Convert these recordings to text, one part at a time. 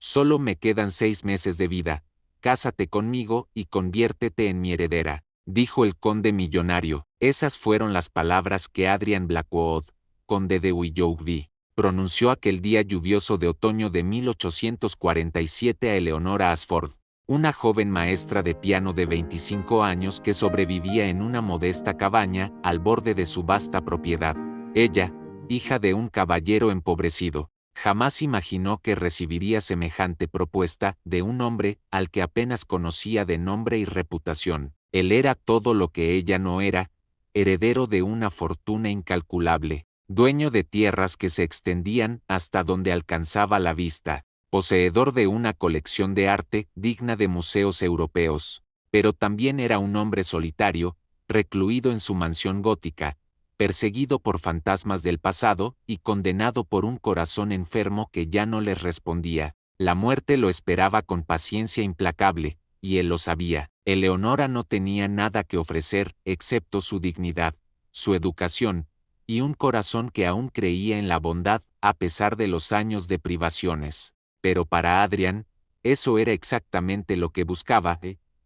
Solo me quedan 6 meses de vida. Cásate conmigo y conviértete en mi heredera, dijo el conde millonario. Esas fueron las palabras que Adrian Blackwood, conde de Willoughby, pronunció aquel día lluvioso de otoño de 1847 a Eleonora Ashford, una joven maestra de piano de 25 años que sobrevivía en una modesta cabaña al borde de su vasta propiedad. Ella, hija de un caballero empobrecido, jamás imaginó que recibiría semejante propuesta de un hombre al que apenas conocía de nombre y reputación. Él era todo lo que ella no era, heredero de una fortuna incalculable, dueño de tierras que se extendían hasta donde alcanzaba la vista, poseedor de una colección de arte digna de museos europeos, pero también era un hombre solitario, recluido en su mansión gótica, perseguido por fantasmas del pasado y condenado por un corazón enfermo que ya no le respondía. La muerte lo esperaba con paciencia implacable, y él lo sabía. Eleonora no tenía nada que ofrecer excepto su dignidad, su educación, y un corazón que aún creía en la bondad a pesar de los años de privaciones. Pero para Adrian, eso era exactamente lo que buscaba,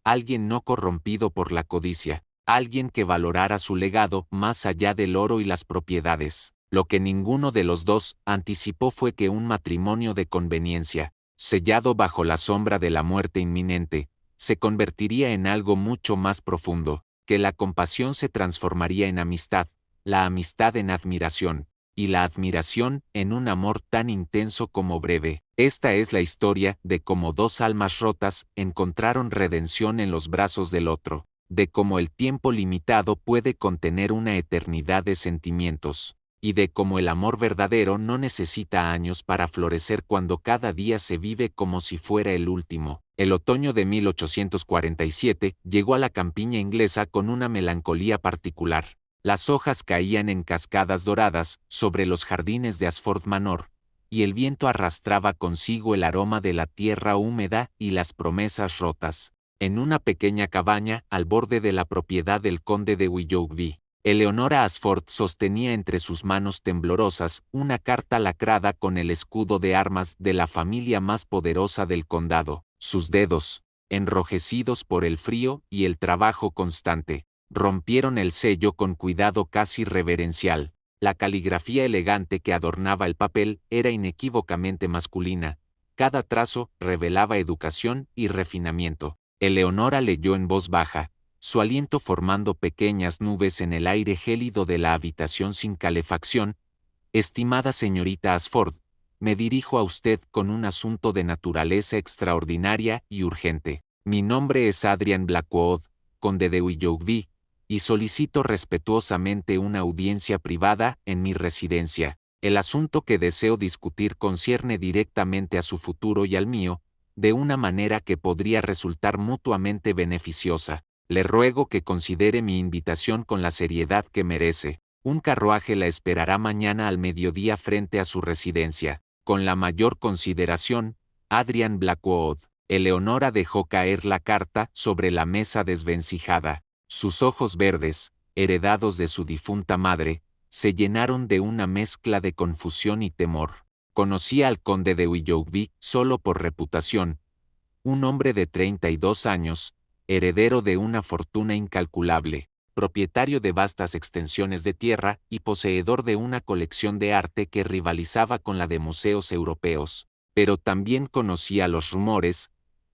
alguien no corrompido por la codicia, alguien que valorara su legado más allá del oro y las propiedades. Lo que ninguno de los dos anticipó fue que un matrimonio de conveniencia, sellado bajo la sombra de la muerte inminente, se convertiría en algo mucho más profundo, que la compasión se transformaría en amistad, la amistad en admiración, y la admiración en un amor tan intenso como breve. Esta es la historia de cómo dos almas rotas encontraron redención en los brazos del otro, de cómo el tiempo limitado puede contener una eternidad de sentimientos, y de cómo el amor verdadero no necesita años para florecer cuando cada día se vive como si fuera el último. El otoño de 1847 llegó a la campiña inglesa con una melancolía particular. Las hojas caían en cascadas doradas sobre los jardines de Ashford Manor, y el viento arrastraba consigo el aroma de la tierra húmeda y las promesas rotas. En una pequeña cabaña al borde de la propiedad del conde de Willoughby, Eleonora Ashford sostenía entre sus manos temblorosas una carta lacrada con el escudo de armas de la familia más poderosa del condado. Sus dedos, enrojecidos por el frío y el trabajo constante, rompieron el sello con cuidado casi reverencial. La caligrafía elegante que adornaba el papel era inequívocamente masculina. Cada trazo revelaba educación y refinamiento. Eleonora leyó en voz baja, su aliento formando pequeñas nubes en el aire gélido de la habitación sin calefacción. Estimada señorita Ashford, me dirijo a usted con un asunto de naturaleza extraordinaria y urgente. Mi nombre es Adrian Blackwood, conde de Willoughby, y solicito respetuosamente una audiencia privada en mi residencia. El asunto que deseo discutir concierne directamente a su futuro y al mío, de una manera que podría resultar mutuamente beneficiosa. Le ruego que considere mi invitación con la seriedad que merece. Un carruaje la esperará mañana al mediodía frente a su residencia. Con la mayor consideración, Adrian Blackwood. Eleonora dejó caer la carta sobre la mesa desvencijada. Sus ojos verdes, heredados de su difunta madre, se llenaron de una mezcla de confusión y temor. Conocía al conde de Willoughby solo por reputación, un hombre de 32 años, heredero de una fortuna incalculable, propietario de vastas extensiones de tierra y poseedor de una colección de arte que rivalizaba con la de museos europeos, pero también conocía los rumores,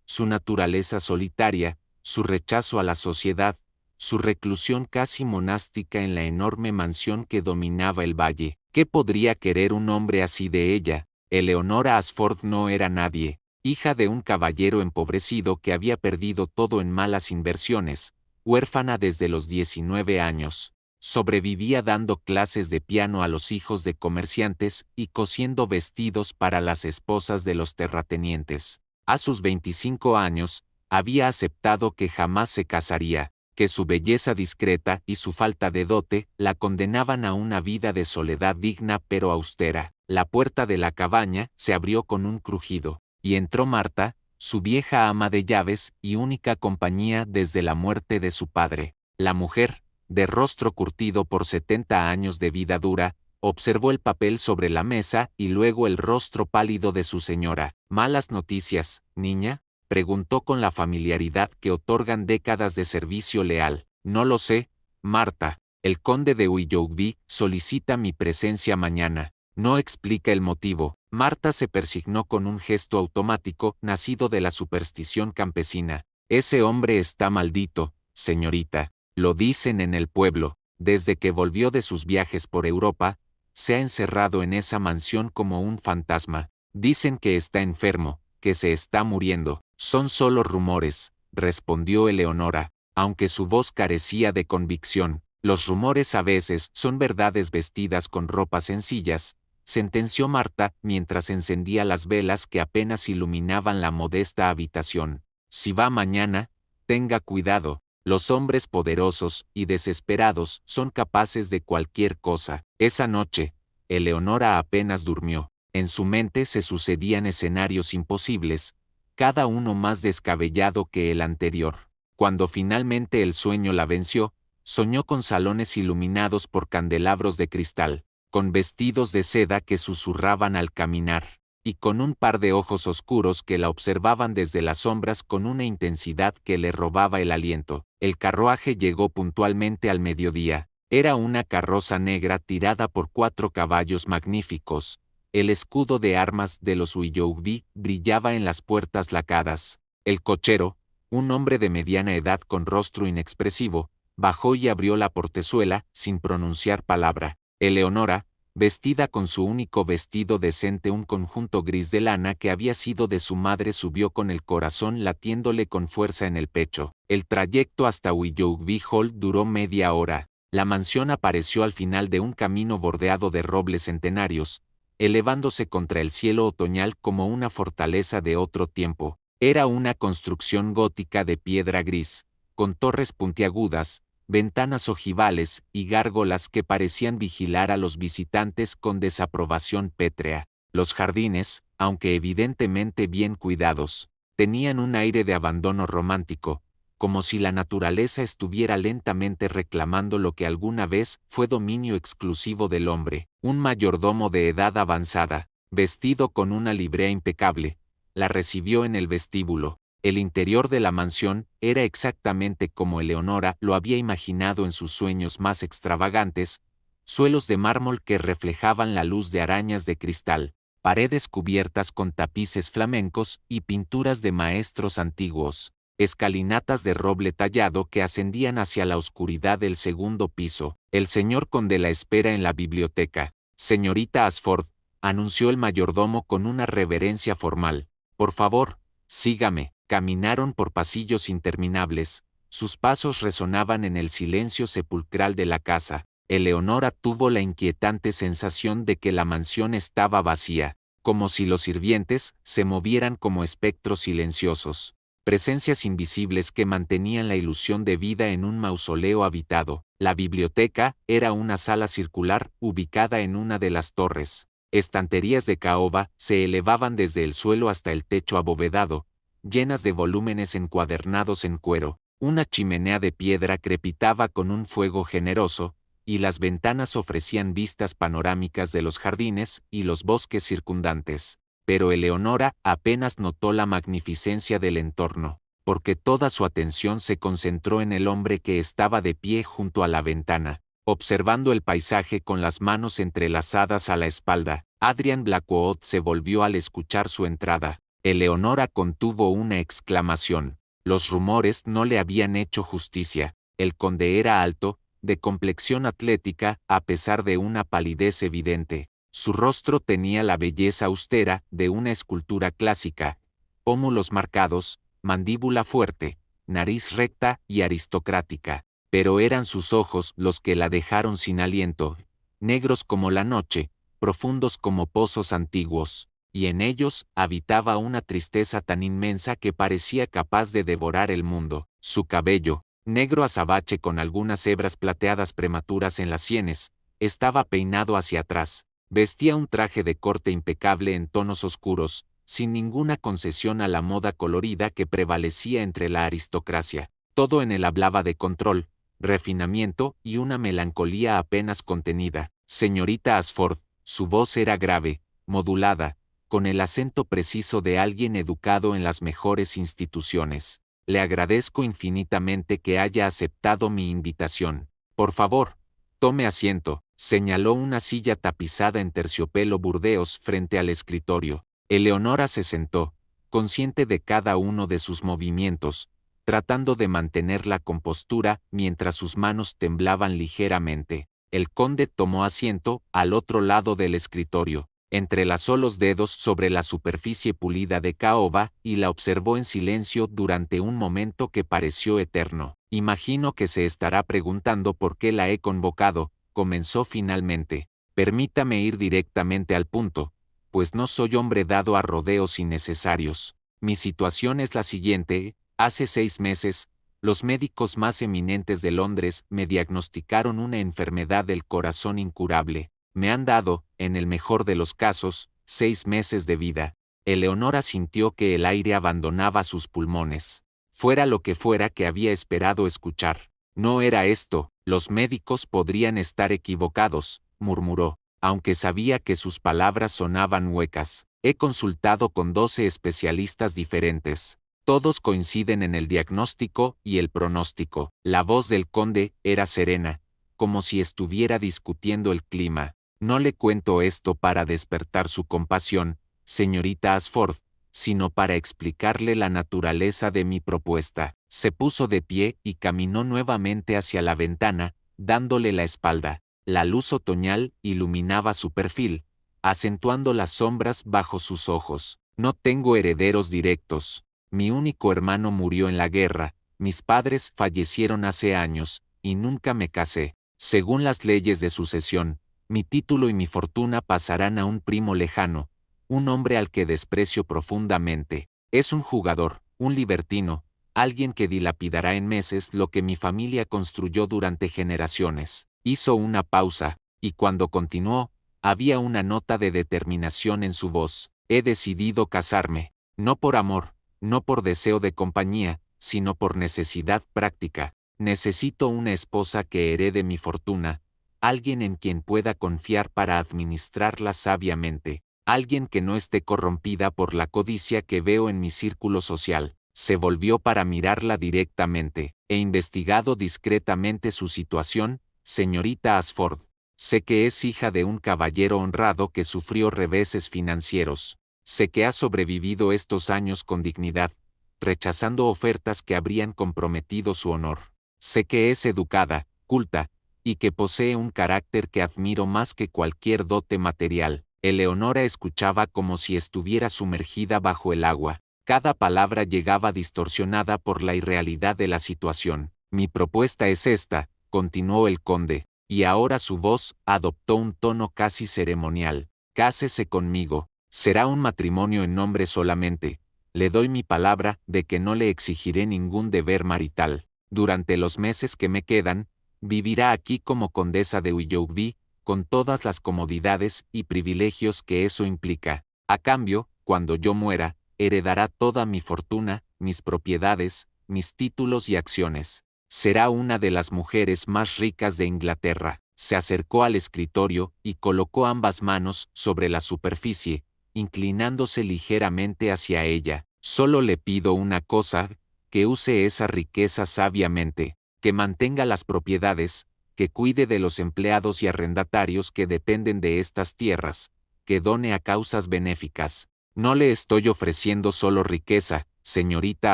su naturaleza solitaria, su rechazo a la sociedad, su reclusión casi monástica en la enorme mansión que dominaba el valle. ¿Qué podría querer un hombre así de ella? Eleonora Ashford no era nadie, hija de un caballero empobrecido que había perdido todo en malas inversiones, huérfana desde los 19 años. Sobrevivía dando clases de piano a los hijos de comerciantes y cosiendo vestidos para las esposas de los terratenientes. A sus 25 años, había aceptado que jamás se casaría, que su belleza discreta y su falta de dote la condenaban a una vida de soledad digna pero austera. La puerta de la cabaña se abrió con un crujido, y entró Marta, su vieja ama de llaves y única compañía desde la muerte de su padre. La mujer, de rostro curtido por 70 años de vida dura, observó el papel sobre la mesa y luego el rostro pálido de su señora. ¿Malas noticias, niña?, preguntó con la familiaridad que otorgan décadas de servicio leal. No lo sé, Marta. El conde de Willoughby solicita mi presencia mañana. No explica el motivo. Marta se persignó con un gesto automático, nacido de la superstición campesina. Ese hombre está maldito, señorita. Lo dicen en el pueblo. Desde que volvió de sus viajes por Europa, se ha encerrado en esa mansión como un fantasma. Dicen que está enfermo, que se está muriendo. Son solo rumores, respondió Eleonora, aunque su voz carecía de convicción. Los rumores a veces son verdades vestidas con ropas sencillas, sentenció Marta mientras encendía las velas que apenas iluminaban la modesta habitación. Si va mañana, tenga cuidado. Los hombres poderosos y desesperados son capaces de cualquier cosa. Esa noche, Eleonora apenas durmió. En su mente se sucedían escenarios imposibles, cada uno más descabellado que el anterior. Cuando finalmente el sueño la venció, soñó con salones iluminados por candelabros de cristal, con vestidos de seda que susurraban al caminar, y con un par de ojos oscuros que la observaban desde las sombras con una intensidad que le robaba el aliento. El carruaje llegó puntualmente al mediodía. Era una carroza negra tirada por 4 caballos magníficos. El escudo de armas de los Willoughby brillaba en las puertas lacadas. El cochero, un hombre de mediana edad con rostro inexpresivo, bajó y abrió la portezuela, sin pronunciar palabra. Eleonora, vestida con su único vestido decente, un conjunto gris de lana que había sido de su madre, subió con el corazón latiéndole con fuerza en el pecho. El trayecto hasta Willoughby Hall duró media hora. La mansión apareció al final de un camino bordeado de robles centenarios, elevándose contra el cielo otoñal como una fortaleza de otro tiempo. Era una construcción gótica de piedra gris, con torres puntiagudas, ventanas ojivales y gárgolas que parecían vigilar a los visitantes con desaprobación pétrea. Los jardines, aunque evidentemente bien cuidados, tenían un aire de abandono romántico, como si la naturaleza estuviera lentamente reclamando lo que alguna vez fue dominio exclusivo del hombre. Un mayordomo de edad avanzada, vestido con una librea impecable, la recibió en el vestíbulo. El interior de la mansión era exactamente como Eleonora lo había imaginado en sus sueños más extravagantes: suelos de mármol que reflejaban la luz de arañas de cristal, paredes cubiertas con tapices flamencos y pinturas de maestros antiguos, escalinatas de roble tallado que ascendían hacia la oscuridad del segundo piso. El señor conde la espera en la biblioteca. Señorita Ashford, anunció el mayordomo con una reverencia formal. Por favor, sígame. Caminaron por pasillos interminables, sus pasos resonaban en el silencio sepulcral de la casa. Eleonora tuvo la inquietante sensación de que la mansión estaba vacía, como si los sirvientes se movieran como espectros silenciosos, presencias invisibles que mantenían la ilusión de vida en un mausoleo habitado. La biblioteca era una sala circular ubicada en una de las torres. Estanterías de caoba se elevaban desde el suelo hasta el techo abovedado, llenas de volúmenes encuadernados en cuero. Una chimenea de piedra crepitaba con un fuego generoso, y las ventanas ofrecían vistas panorámicas de los jardines y los bosques circundantes. Pero Eleonora apenas notó la magnificencia del entorno, porque toda su atención se concentró en el hombre que estaba de pie junto a la ventana, observando el paisaje con las manos entrelazadas a la espalda. Adrian Blackwood se volvió al escuchar su entrada. Eleonora contuvo una exclamación. Los rumores no le habían hecho justicia. El conde era alto, de complexión atlética, a pesar de una palidez evidente. Su rostro tenía la belleza austera de una escultura clásica: pómulos marcados, mandíbula fuerte, nariz recta y aristocrática. Pero eran sus ojos los que la dejaron sin aliento, negros como la noche, profundos como pozos antiguos, y en ellos habitaba una tristeza tan inmensa que parecía capaz de devorar el mundo. Su cabello, negro azabache con algunas hebras plateadas prematuras en las sienes, estaba peinado hacia atrás. Vestía un traje de corte impecable en tonos oscuros, sin ninguna concesión a la moda colorida que prevalecía entre la aristocracia. Todo en él hablaba de control, refinamiento y una melancolía apenas contenida. Señorita Ashford, su voz era grave, modulada, con el acento preciso de alguien educado en las mejores instituciones. Le agradezco infinitamente que haya aceptado mi invitación. Por favor, tome asiento, señaló una silla tapizada en terciopelo burdeos frente al escritorio. Eleonora se sentó, consciente de cada uno de sus movimientos, tratando de mantener la compostura mientras sus manos temblaban ligeramente. El conde tomó asiento al otro lado del escritorio, entrelazó los dedos sobre la superficie pulida de caoba y la observó en silencio durante un momento que pareció eterno. Imagino que se estará preguntando por qué la he convocado, comenzó finalmente. Permítame ir directamente al punto, pues no soy hombre dado a rodeos innecesarios. Mi situación es la siguiente: hace 6 meses, los médicos más eminentes de Londres me diagnosticaron una enfermedad del corazón incurable. Me han dado, en el mejor de los casos, 6 meses de vida. Eleonora sintió que el aire abandonaba sus pulmones. Fuera lo que fuera que había esperado escuchar. No era esto, los médicos podrían estar equivocados, murmuró, aunque sabía que sus palabras sonaban huecas. He consultado con 12 especialistas diferentes. Todos coinciden en el diagnóstico y el pronóstico. La voz del conde era serena, como si estuviera discutiendo el clima. No le cuento esto para despertar su compasión, señorita Ashford, sino para explicarle la naturaleza de mi propuesta. Se puso de pie y caminó nuevamente hacia la ventana, dándole la espalda. La luz otoñal iluminaba su perfil, acentuando las sombras bajo sus ojos. No tengo herederos directos. Mi único hermano murió en la guerra, mis padres fallecieron hace años, y nunca me casé. Según las leyes de sucesión, mi título y mi fortuna pasarán a un primo lejano, un hombre al que desprecio profundamente. Es un jugador, un libertino, alguien que dilapidará en meses lo que mi familia construyó durante generaciones. Hizo una pausa, y cuando continuó, había una nota de determinación en su voz. He decidido casarme, no por amor, no por deseo de compañía, sino por necesidad práctica. Necesito una esposa que herede mi fortuna, alguien en quien pueda confiar para administrarla sabiamente, alguien que no esté corrompida por la codicia que veo en mi círculo social. Se volvió para mirarla directamente. He investigado discretamente su situación, señorita Ashford. Sé que es hija de un caballero honrado que sufrió reveses financieros. Sé que ha sobrevivido estos años con dignidad, rechazando ofertas que habrían comprometido su honor. Sé que es educada, culta, y que posee un carácter que admiro más que cualquier dote material. Eleonora escuchaba como si estuviera sumergida bajo el agua. Cada palabra llegaba distorsionada por la irrealidad de la situación. Mi propuesta es esta, continuó el conde, y ahora su voz adoptó un tono casi ceremonial. Cásese conmigo. Será un matrimonio en nombre solamente. Le doy mi palabra de que no le exigiré ningún deber marital. Durante los meses que me quedan, vivirá aquí como condesa de Willoughby, con todas las comodidades y privilegios que eso implica. A cambio, cuando yo muera, heredará toda mi fortuna, mis propiedades, mis títulos y acciones. Será una de las mujeres más ricas de Inglaterra. Se acercó al escritorio y colocó ambas manos sobre la superficie, inclinándose ligeramente hacia ella. Solo le pido una cosa, que use esa riqueza sabiamente, que mantenga las propiedades, que cuide de los empleados y arrendatarios que dependen de estas tierras, que done a causas benéficas. No le estoy ofreciendo solo riqueza, señorita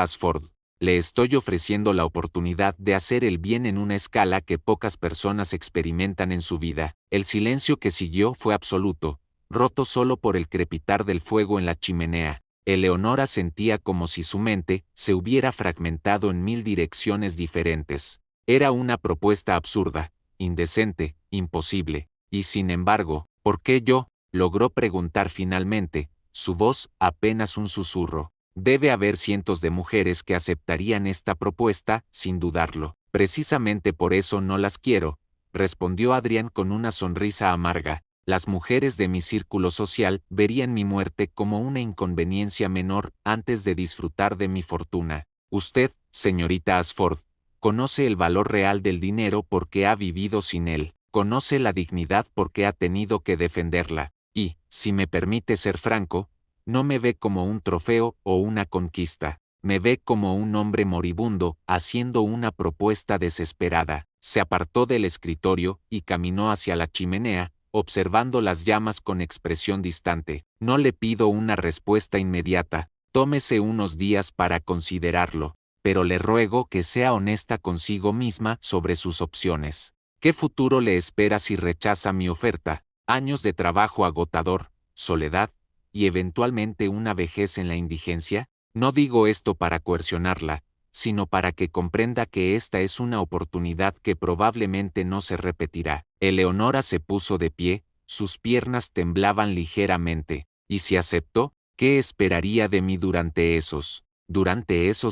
Ashford, le estoy ofreciendo la oportunidad de hacer el bien en una escala que pocas personas experimentan en su vida. El silencio que siguió fue absoluto, roto solo por el crepitar del fuego en la chimenea. Eleonora sentía como si su mente se hubiera fragmentado en 1000 direcciones diferentes. Era una propuesta absurda, indecente, imposible. Y sin embargo, ¿por qué yo? Logró preguntar finalmente, su voz apenas un susurro. Debe haber cientos de mujeres que aceptarían esta propuesta, sin dudarlo. Precisamente por eso no las quiero, respondió Adrián con una sonrisa amarga. Las mujeres de mi círculo social verían mi muerte como una inconveniencia menor antes de disfrutar de mi fortuna. Usted, señorita Ashford, conoce el valor real del dinero porque ha vivido sin él. conoce la dignidad porque ha tenido que defenderla, y, si me permite ser franco, no me ve como un trofeo o una conquista, me ve como un hombre moribundo, haciendo una propuesta desesperada. Se apartó del escritorio y caminó hacia la chimenea, observando las llamas con expresión distante. No le pido una respuesta inmediata, tómese unos días para considerarlo, pero le ruego que sea honesta consigo misma sobre sus opciones. ¿Qué futuro le espera si rechaza mi oferta? Años de trabajo agotador, soledad, y eventualmente una vejez en la indigencia. No digo esto para coercionarla, sino para que comprenda que esta es una oportunidad que probablemente no se repetirá. Eleonora se puso de pie, sus piernas temblaban ligeramente, y si aceptó, ¿qué esperaría de mí durante esos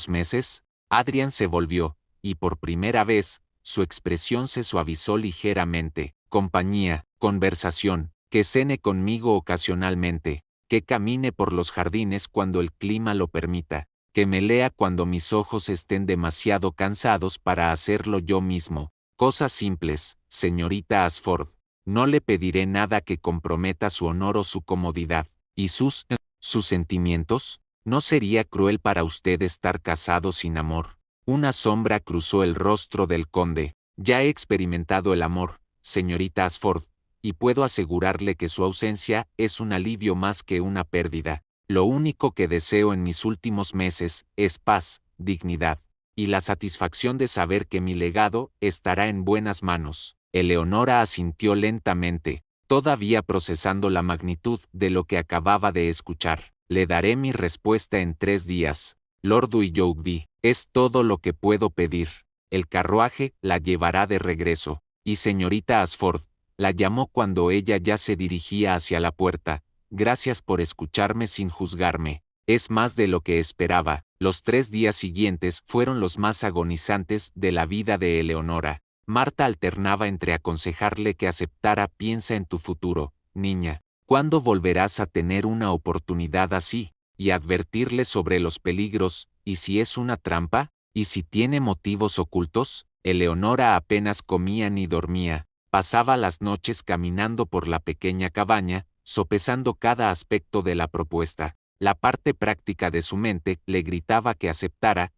meses? Adrian se volvió, y por primera vez, su expresión se suavizó ligeramente. Compañía, conversación, que cene conmigo ocasionalmente, que camine por los jardines cuando el clima lo permita, que me lea cuando mis ojos estén demasiado cansados para hacerlo yo mismo. Cosas simples, señorita Ashford. No le pediré nada que comprometa su honor o su comodidad. ¿Y sus sentimientos? ¿No sería cruel para usted estar casado sin amor? Una sombra cruzó el rostro del conde. Ya he experimentado el amor, señorita Ashford, y puedo asegurarle que su ausencia es un alivio más que una pérdida. Lo único que deseo en mis últimos meses es paz, dignidad, y la satisfacción de saber que mi legado estará en buenas manos. Eleonora asintió lentamente, todavía procesando la magnitud de lo que acababa de escuchar. Le daré mi respuesta en 3 días. Lord Willoughby, es todo lo que puedo pedir. El carruaje la llevará de regreso, y señorita Ashford, la llamó cuando ella ya se dirigía hacia la puerta. Gracias por escucharme sin juzgarme. Es más de lo que esperaba. Los 3 días siguientes fueron los más agonizantes de la vida de Eleonora. Marta alternaba entre aconsejarle que aceptara piensa en tu futuro, niña. ¿Cuándo volverás a tener una oportunidad así? Y advertirle sobre los peligros, y si es una trampa, y si tiene motivos ocultos. Eleonora apenas comía ni dormía. Pasaba las noches caminando por la pequeña cabaña, sopesando cada aspecto de la propuesta. La parte práctica de su mente le gritaba que aceptara.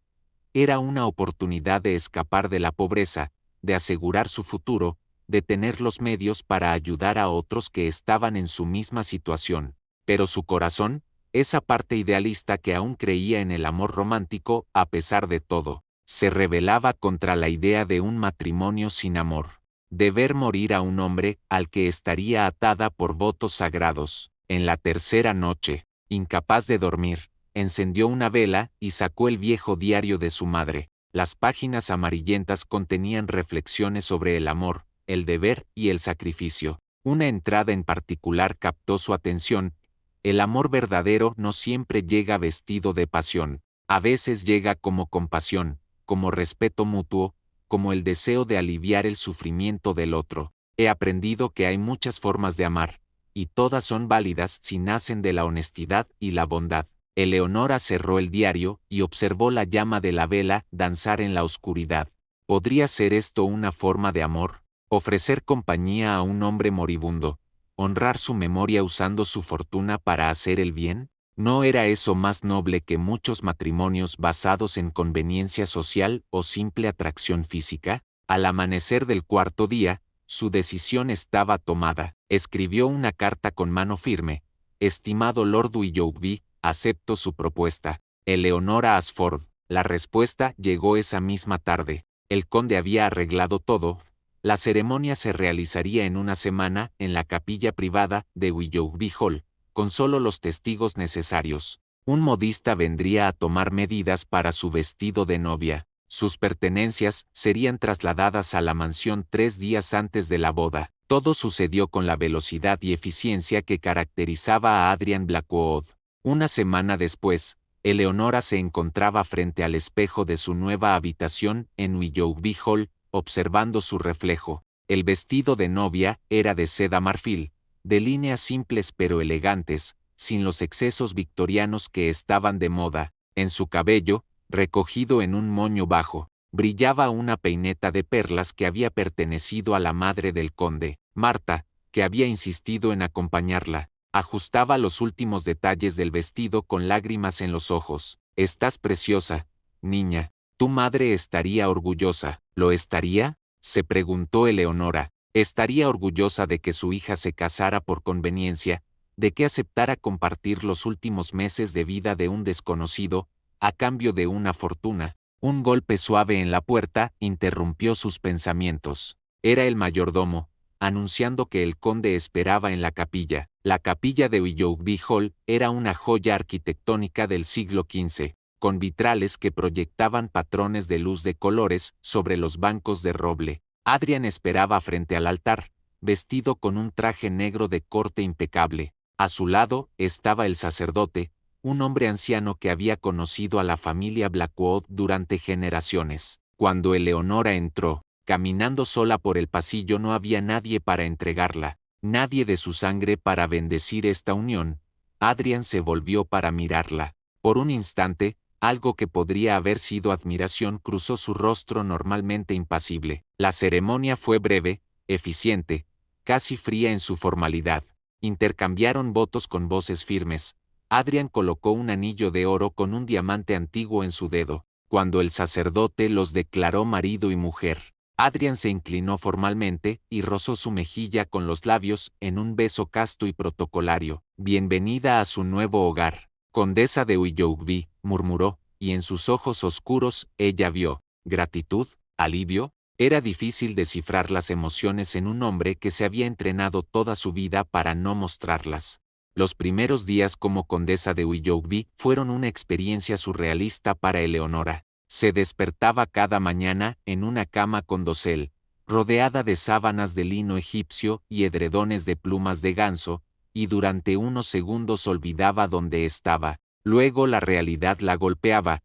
Era una oportunidad de escapar de la pobreza, de asegurar su futuro, de tener los medios para ayudar a otros que estaban en su misma situación. Pero su corazón, esa parte idealista que aún creía en el amor romántico, a pesar de todo, se rebelaba contra la idea de un matrimonio sin amor. De ver morir a un hombre al que estaría atada por votos sagrados. En la tercera noche, incapaz de dormir, encendió una vela y sacó el viejo diario de su madre. Las páginas amarillentas contenían reflexiones sobre el amor, el deber y el sacrificio. Una entrada en particular captó su atención. El amor verdadero no siempre llega vestido de pasión. A veces llega como compasión, como respeto mutuo, como el deseo de aliviar el sufrimiento del otro. He aprendido que hay muchas formas de amar, y todas son válidas si nacen de la honestidad y la bondad. Eleonora cerró el diario y observó la llama de la vela danzar en la oscuridad. ¿Podría ser esto una forma de amor? Ofrecer compañía a un hombre moribundo, honrar su memoria usando su fortuna para hacer el bien. ¿No era eso más noble que muchos matrimonios basados en conveniencia social o simple atracción física? Al amanecer del 4.º día, su decisión estaba tomada. Escribió una carta con mano firme. Estimado Lord Willoughby, acepto su propuesta. Eleonora Ashford. La respuesta llegó esa misma tarde. El conde había arreglado todo. La ceremonia se realizaría en una semana en la capilla privada de Willoughby Hall, con solo los testigos necesarios. Un modista vendría a tomar medidas para su vestido de novia. Sus pertenencias serían trasladadas a la mansión 3 días antes de la boda. Todo sucedió con la velocidad y eficiencia que caracterizaba a Adrian Blackwood. Una semana después, Eleonora se encontraba frente al espejo de su nueva habitación en Willoughby Hall, observando su reflejo. El vestido de novia era de seda marfil, de líneas simples pero elegantes, sin los excesos victorianos que estaban de moda. En su cabello, recogido en un moño bajo, brillaba una peineta de perlas que había pertenecido a la madre del conde. Marta, que había insistido en acompañarla, ajustaba los últimos detalles del vestido con lágrimas en los ojos. «Estás preciosa, niña. Tu madre estaría orgullosa». «¿Lo estaría?», se preguntó Eleonora. Estaría orgullosa de que su hija se casara por conveniencia, de que aceptara compartir los últimos meses de vida de un desconocido, a cambio de una fortuna. Un golpe suave en la puerta interrumpió sus pensamientos. Era el mayordomo, anunciando que el conde esperaba en la capilla. La capilla de Willoughby Hall era una joya arquitectónica del siglo XV, con vitrales que proyectaban patrones de luz de colores sobre los bancos de roble. Adrian esperaba frente al altar, vestido con un traje negro de corte impecable. A su lado estaba el sacerdote, un hombre anciano que había conocido a la familia Blackwood durante generaciones. Cuando Eleonora entró, caminando sola por el pasillo, no había nadie para entregarla, nadie de su sangre para bendecir esta unión. Adrian se volvió para mirarla. Por un instante, algo que podría haber sido admiración cruzó su rostro normalmente impasible. La ceremonia fue breve, eficiente, casi fría en su formalidad. Intercambiaron votos con voces firmes. Adrian colocó un anillo de oro con un diamante antiguo en su dedo. Cuando el sacerdote los declaró marido y mujer, Adrian se inclinó formalmente y rozó su mejilla con los labios en un beso casto y protocolario. «Bienvenida a su nuevo hogar, condesa de Willoughby», murmuró, y en sus ojos oscuros ella vio gratitud, alivio. Era difícil descifrar las emociones en un hombre que se había entrenado toda su vida para no mostrarlas. Los primeros días como condesa de Willoughby fueron una experiencia surrealista para Eleonora. Se despertaba cada mañana en una cama con dosel, rodeada de sábanas de lino egipcio y edredones de plumas de ganso, y durante unos segundos olvidaba dónde estaba. Luego la realidad la golpeaba.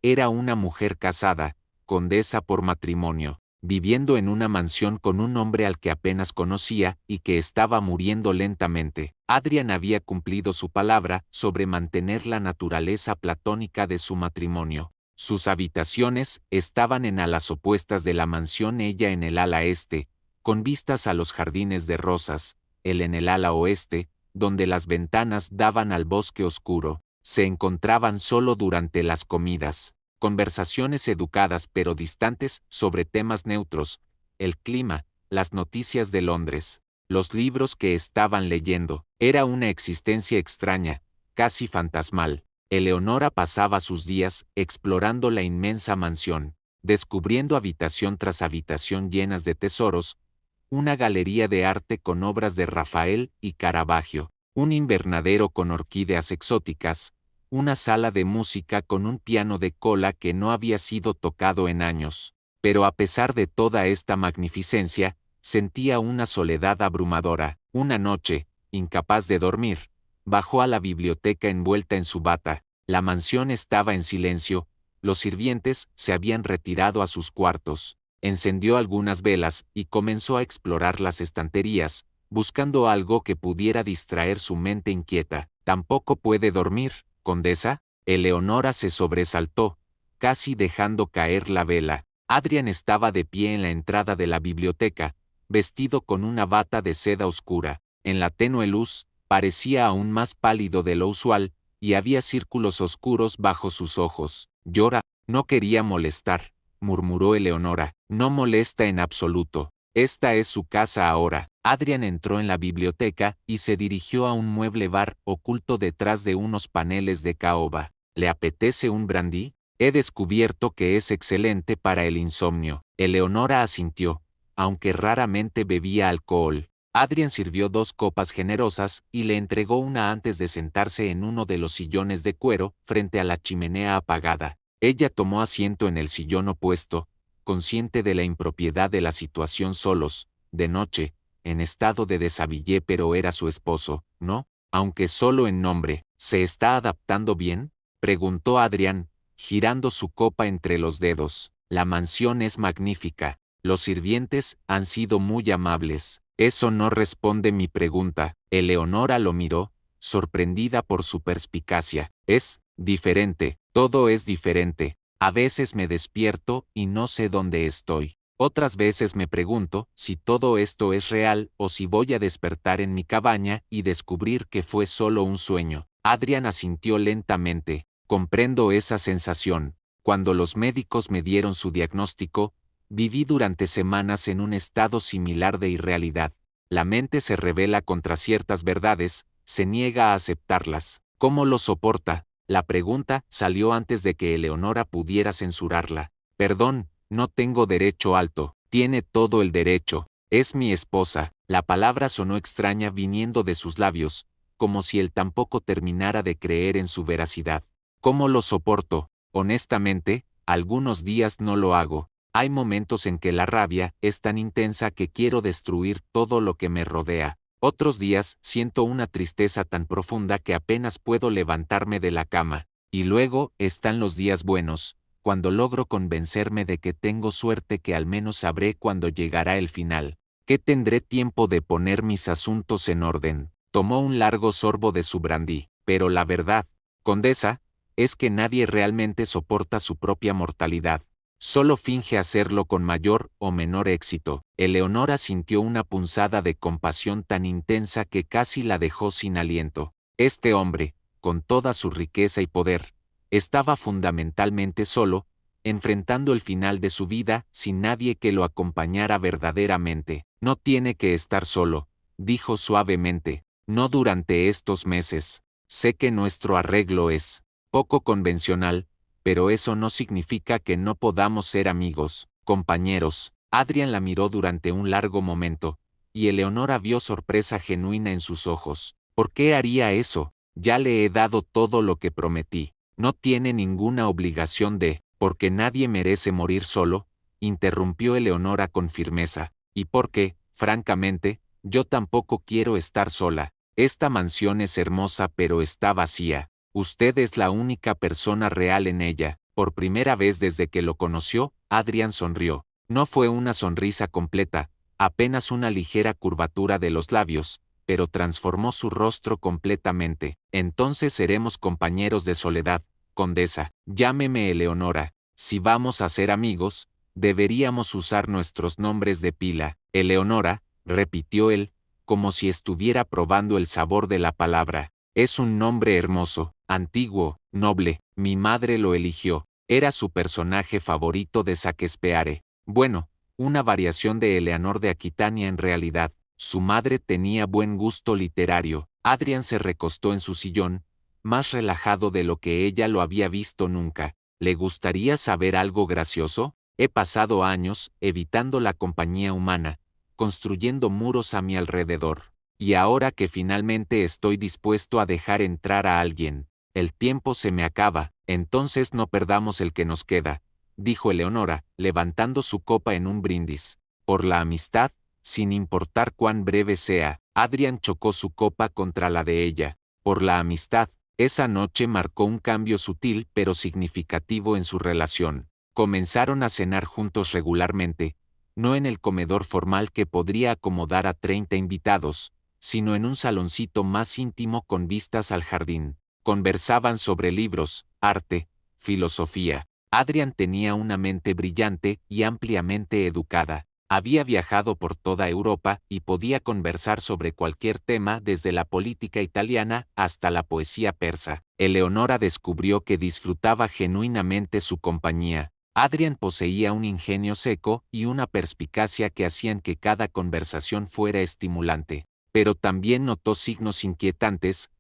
Era una mujer casada, condesa por matrimonio, viviendo en una mansión con un hombre al que apenas conocía y que estaba muriendo lentamente. Adrian había cumplido su palabra sobre mantener la naturaleza platónica de su matrimonio. Sus habitaciones estaban en alas opuestas de la mansión, ella en el ala este, con vistas a los jardines de rosas, él en el ala oeste, donde las ventanas daban al bosque oscuro. Se encontraban solo durante las comidas. Conversaciones educadas pero distantes sobre temas neutros, el clima, las noticias de Londres, los libros que estaban leyendo. Era una existencia extraña, casi fantasmal. Eleonora pasaba sus días explorando la inmensa mansión, descubriendo habitación tras habitación llenas de tesoros, una galería de arte con obras de Rafael y Caravaggio, un invernadero con orquídeas exóticas, una sala de música con un piano de cola que no había sido tocado en años. Pero a pesar de toda esta magnificencia, sentía una soledad abrumadora. Una noche, incapaz de dormir, bajó a la biblioteca envuelta en su bata. La mansión estaba en silencio, los sirvientes se habían retirado a sus cuartos. Encendió algunas velas y comenzó a explorar las estanterías, buscando algo que pudiera distraer su mente inquieta. «¿Tampoco puede dormir, condesa?». Eleonora se sobresaltó, casi dejando caer la vela. Adrian estaba de pie en la entrada de la biblioteca, vestido con una bata de seda oscura. En la tenue luz, parecía aún más pálido de lo usual, y había círculos oscuros bajo sus ojos. «Llora». «No quería molestar», murmuró Eleonora. «No molesta en absoluto. Esta es su casa ahora». Adrian entró en la biblioteca y se dirigió a un mueble bar oculto detrás de unos paneles de caoba. «¿Le apetece un brandy? He descubierto que es excelente para el insomnio». Eleonora asintió, aunque raramente bebía alcohol. Adrian sirvió 2 copas generosas y le entregó una antes de sentarse en uno de los sillones de cuero frente a la chimenea apagada. Ella tomó asiento en el sillón opuesto, consciente de la impropiedad de la situación, solos, de noche, en estado de deshabillé, pero era su esposo, ¿no? Aunque solo en nombre. «¿Se está adaptando bien?», preguntó Adrian, girando su copa entre los dedos. «La mansión es magnífica. Los sirvientes han sido muy amables». «Eso no responde mi pregunta». Eleonora lo miró, sorprendida por su perspicacia. «Es diferente, todo es diferente». A veces me despierto y no sé dónde estoy. Otras veces me pregunto si todo esto es real o si voy a despertar en mi cabaña y descubrir que fue solo un sueño. Adrian asintió lentamente. Comprendo esa sensación. Cuando los médicos me dieron su diagnóstico, viví durante semanas en un estado similar de irrealidad. La mente se rebela contra ciertas verdades, se niega a aceptarlas. ¿Cómo lo soporta? La pregunta salió antes de que Eleonora pudiera censurarla. Perdón, no tengo derecho alto. Tiene todo el derecho. Es mi esposa. La palabra sonó extraña viniendo de sus labios, como si él tampoco terminara de creer en su veracidad. ¿Cómo lo soporto? Honestamente, algunos días no lo hago. Hay momentos en que la rabia es tan intensa que quiero destruir todo lo que me rodea. Otros días siento una tristeza tan profunda que apenas puedo levantarme de la cama. Y luego están los días buenos, cuando logro convencerme de que tengo suerte que al menos sabré cuándo llegará el final. Que tendré tiempo de poner mis asuntos en orden. Tomó un largo sorbo de su brandy. Pero la verdad, condesa, es que nadie realmente soporta su propia mortalidad. Solo finge hacerlo con mayor o menor éxito. Eleonora sintió una punzada de compasión tan intensa que casi la dejó sin aliento. Este hombre, con toda su riqueza y poder, estaba fundamentalmente solo, enfrentando el final de su vida sin nadie que lo acompañara verdaderamente. No tiene que estar solo, dijo suavemente, no durante estos meses. Sé que nuestro arreglo es poco convencional, pero eso no significa que no podamos ser amigos, compañeros. Adrian la miró durante un largo momento, y Eleonora vio sorpresa genuina en sus ojos. ¿Por qué haría eso? Ya le he dado todo lo que prometí. No tiene ninguna obligación de, porque nadie merece morir solo, interrumpió Eleonora con firmeza, y porque, francamente, yo tampoco quiero estar sola. Esta mansión es hermosa pero está vacía. Usted es la única persona real en ella. Por primera vez desde que lo conoció, Adrian sonrió. No fue una sonrisa completa, apenas una ligera curvatura de los labios, pero transformó su rostro completamente. Entonces seremos compañeros de soledad, condesa. Llámeme Eleonora. Si vamos a ser amigos, deberíamos usar nuestros nombres de pila. Eleonora, repitió él, como si estuviera probando el sabor de la palabra. Es un nombre hermoso, antiguo, noble. Mi madre lo eligió. Era su personaje favorito de Shakespeare. Bueno, una variación de Eleanor de Aquitania en realidad. Su madre tenía buen gusto literario. Adrian se recostó en su sillón, más relajado de lo que ella lo había visto nunca. ¿Le gustaría saber algo gracioso? He pasado años evitando la compañía humana, construyendo muros a mi alrededor. Y ahora que finalmente estoy dispuesto a dejar entrar a alguien, el tiempo se me acaba, entonces no perdamos el que nos queda, dijo Eleonora, levantando su copa en un brindis. Por la amistad, sin importar cuán breve sea. Adrian chocó su copa contra la de ella. Por la amistad, esa noche marcó un cambio sutil pero significativo en su relación. Comenzaron a cenar juntos regularmente, no en el comedor formal que podría acomodar a 30 invitados, sino en un saloncito más íntimo con vistas al jardín. Conversaban sobre libros, arte, filosofía. Adrian tenía una mente brillante y ampliamente educada. Había viajado por toda Europa y podía conversar sobre cualquier tema desde la política italiana hasta la poesía persa. Eleonora descubrió que disfrutaba genuinamente su compañía. Adrian poseía un ingenio seco y una perspicacia que hacían que cada conversación fuera estimulante. Pero también notó signos inquietantes.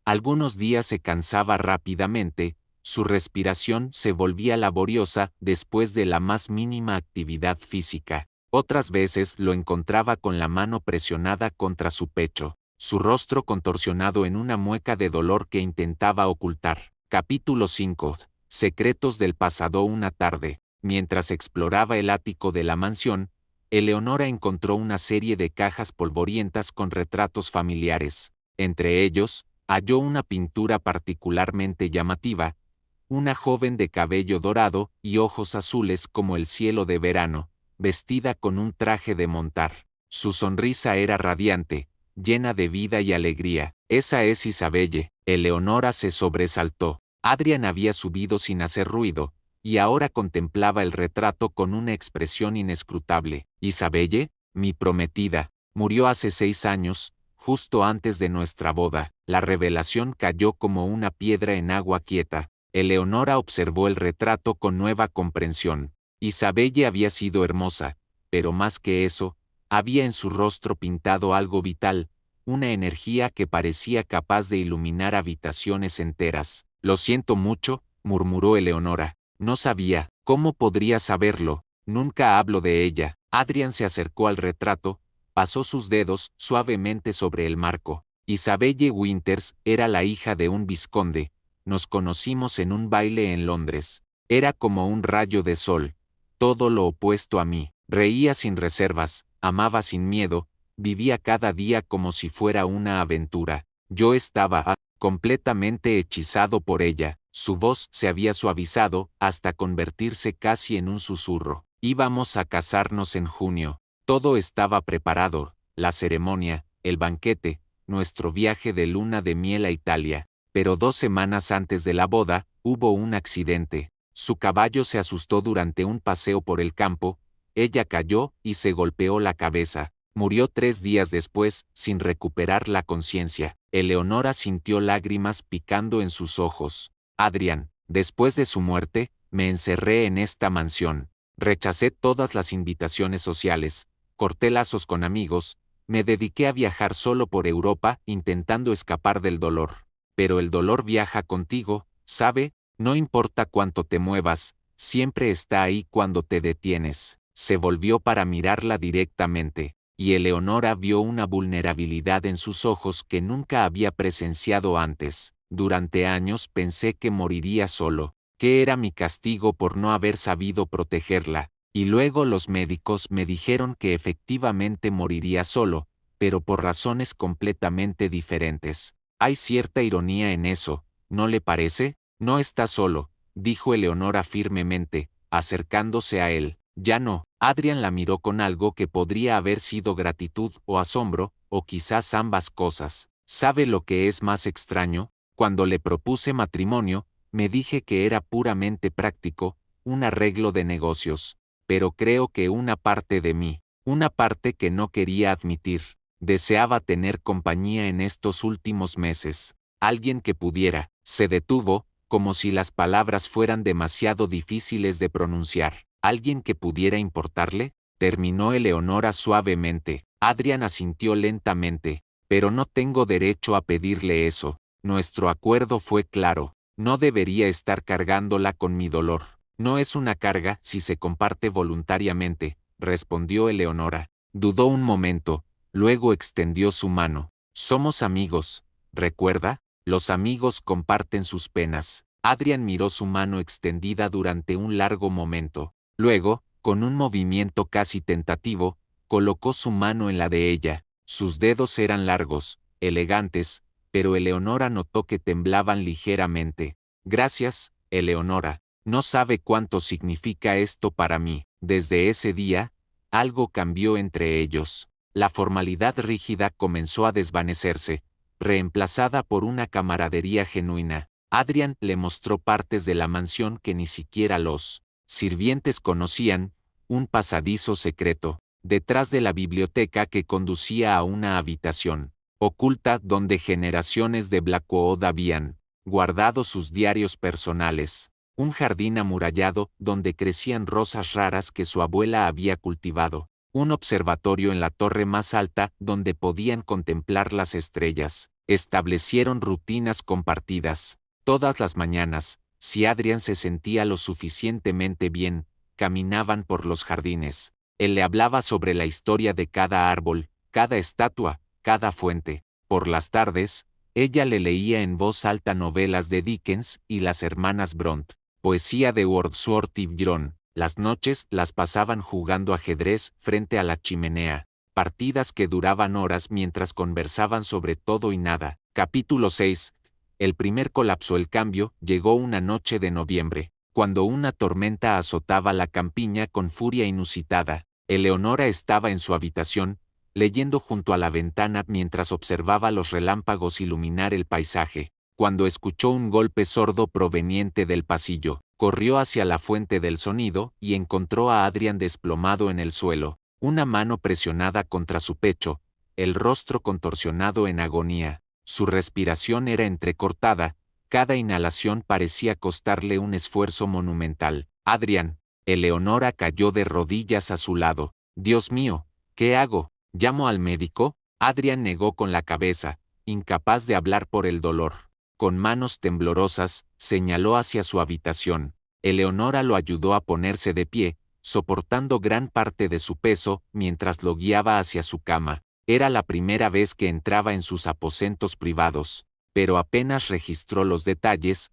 Algunos días se cansaba rápidamente, su respiración se volvía laboriosa después de la más mínima actividad física. Otras veces lo encontraba con la mano presionada contra su pecho, su rostro contorsionado en una mueca de dolor que intentaba ocultar. Capítulo 5. Secretos del pasado. Una tarde, mientras exploraba el ático de la mansión, Eleonora encontró una serie de cajas polvorientas con retratos familiares. Entre ellos, halló una pintura particularmente llamativa, una joven de cabello dorado y ojos azules como el cielo de verano, vestida con un traje de montar. Su sonrisa era radiante, llena de vida y alegría. Esa es Isabelle. Eleonora se sobresaltó. Adrian había subido sin hacer ruido, y ahora contemplaba el retrato con una expresión inescrutable. Isabelle, mi prometida, murió hace 6 años, justo antes de nuestra boda. La revelación cayó como una piedra en agua quieta. Eleonora observó el retrato con nueva comprensión. Isabelle había sido hermosa, pero más que eso, había en su rostro pintado algo vital, una energía que parecía capaz de iluminar habitaciones enteras. Lo siento mucho, murmuró Eleonora. No sabía. ¿Cómo podría saberlo? Nunca hablo de ella. Adrian se acercó al retrato, pasó sus dedos suavemente sobre el marco. Isabelle Winters era la hija de un vizconde. Nos conocimos en un baile en Londres. Era como un rayo de sol, todo lo opuesto a mí. Reía sin reservas, amaba sin miedo, vivía cada día como si fuera una aventura. Yo estaba completamente hechizado por ella. Su voz se había suavizado hasta convertirse casi en un susurro. Íbamos a casarnos en junio. Todo estaba preparado, la ceremonia, el banquete, nuestro viaje de luna de miel a Italia. Pero 2 semanas antes de la boda, hubo un accidente. Su caballo se asustó durante un paseo por el campo, ella cayó y se golpeó la cabeza. Murió 3 días después, sin recuperar la conciencia. Eleonora sintió lágrimas picando en sus ojos. Adrian, después de su muerte, me encerré en esta mansión. Rechacé todas las invitaciones sociales, corté lazos con amigos, me dediqué a viajar solo por Europa intentando escapar del dolor. Pero el dolor viaja contigo, ¿sabe? No importa cuánto te muevas, siempre está ahí cuando te detienes. Se volvió para mirarla directamente, y Eleonora vio una vulnerabilidad en sus ojos que nunca había presenciado antes. Durante años pensé que moriría solo, que era mi castigo por no haber sabido protegerla, y luego los médicos me dijeron que efectivamente moriría solo, pero por razones completamente diferentes. Hay cierta ironía en eso, ¿no le parece? No está solo, dijo Eleonora firmemente, acercándose a él. Ya no. Adrian la miró con algo que podría haber sido gratitud o asombro, o quizás ambas cosas. ¿Sabe lo que es más extraño? Cuando le propuse matrimonio, me dije que era puramente práctico, un arreglo de negocios. Pero creo que una parte de mí, una parte que no quería admitir, deseaba tener compañía en estos últimos meses. Alguien que pudiera. Se detuvo, como si las palabras fueran demasiado difíciles de pronunciar. ¿Alguien que pudiera importarle? Terminó Eleonora suavemente. Adrian asintió lentamente. Pero no tengo derecho a pedirle eso. Nuestro acuerdo fue claro. No debería estar cargándola con mi dolor. No es una carga si se comparte voluntariamente, respondió Eleonora. Dudó un momento, luego extendió su mano. Somos amigos, ¿recuerda? Los amigos comparten sus penas. Adrian miró su mano extendida durante un largo momento. Luego, con un movimiento casi tentativo, colocó su mano en la de ella. Sus dedos eran largos, elegantes, pero Eleonora notó que temblaban ligeramente. Gracias, Eleonora. No sabe cuánto significa esto para mí. Desde ese día, algo cambió entre ellos. La formalidad rígida comenzó a desvanecerse, reemplazada por una camaradería genuina. Adrian le mostró partes de la mansión que ni siquiera los sirvientes conocían, un pasadizo secreto, detrás de la biblioteca que conducía a una habitación oculta donde generaciones de Blackwood habían guardado sus diarios personales, un jardín amurallado donde crecían rosas raras que su abuela había cultivado, un observatorio en la torre más alta donde podían contemplar las estrellas. Establecieron rutinas compartidas. Todas las mañanas, si Adrian se sentía lo suficientemente bien, caminaban por los jardines. Él le hablaba sobre la historia de cada árbol, cada estatua, cada fuente. Por las tardes, ella le leía en voz alta novelas de Dickens y las hermanas Bront, poesía de Wordsworth y Byron. Las noches las pasaban jugando ajedrez frente a la chimenea, partidas que duraban horas mientras conversaban sobre todo y nada. Capítulo 6. El primer colapso. El cambio llegó una noche de noviembre, cuando una tormenta azotaba la campiña con furia inusitada. Eleonora estaba en su habitación, leyendo junto a la ventana mientras observaba los relámpagos iluminar el paisaje, cuando escuchó un golpe sordo proveniente del pasillo. Corrió hacia la fuente del sonido y encontró a Adrian desplomado en el suelo, una mano presionada contra su pecho, el rostro contorsionado en agonía. Su respiración era entrecortada, cada inhalación parecía costarle un esfuerzo monumental. Adrian. Eleonora cayó de rodillas a su lado. Dios mío, ¿qué hago? ¿Llamo al médico? Adrian negó con la cabeza, incapaz de hablar por el dolor. Con manos temblorosas, señaló hacia su habitación. Eleonora lo ayudó a ponerse de pie, soportando gran parte de su peso mientras lo guiaba hacia su cama. Era la primera vez que entraba en sus aposentos privados, pero apenas registró los detalles,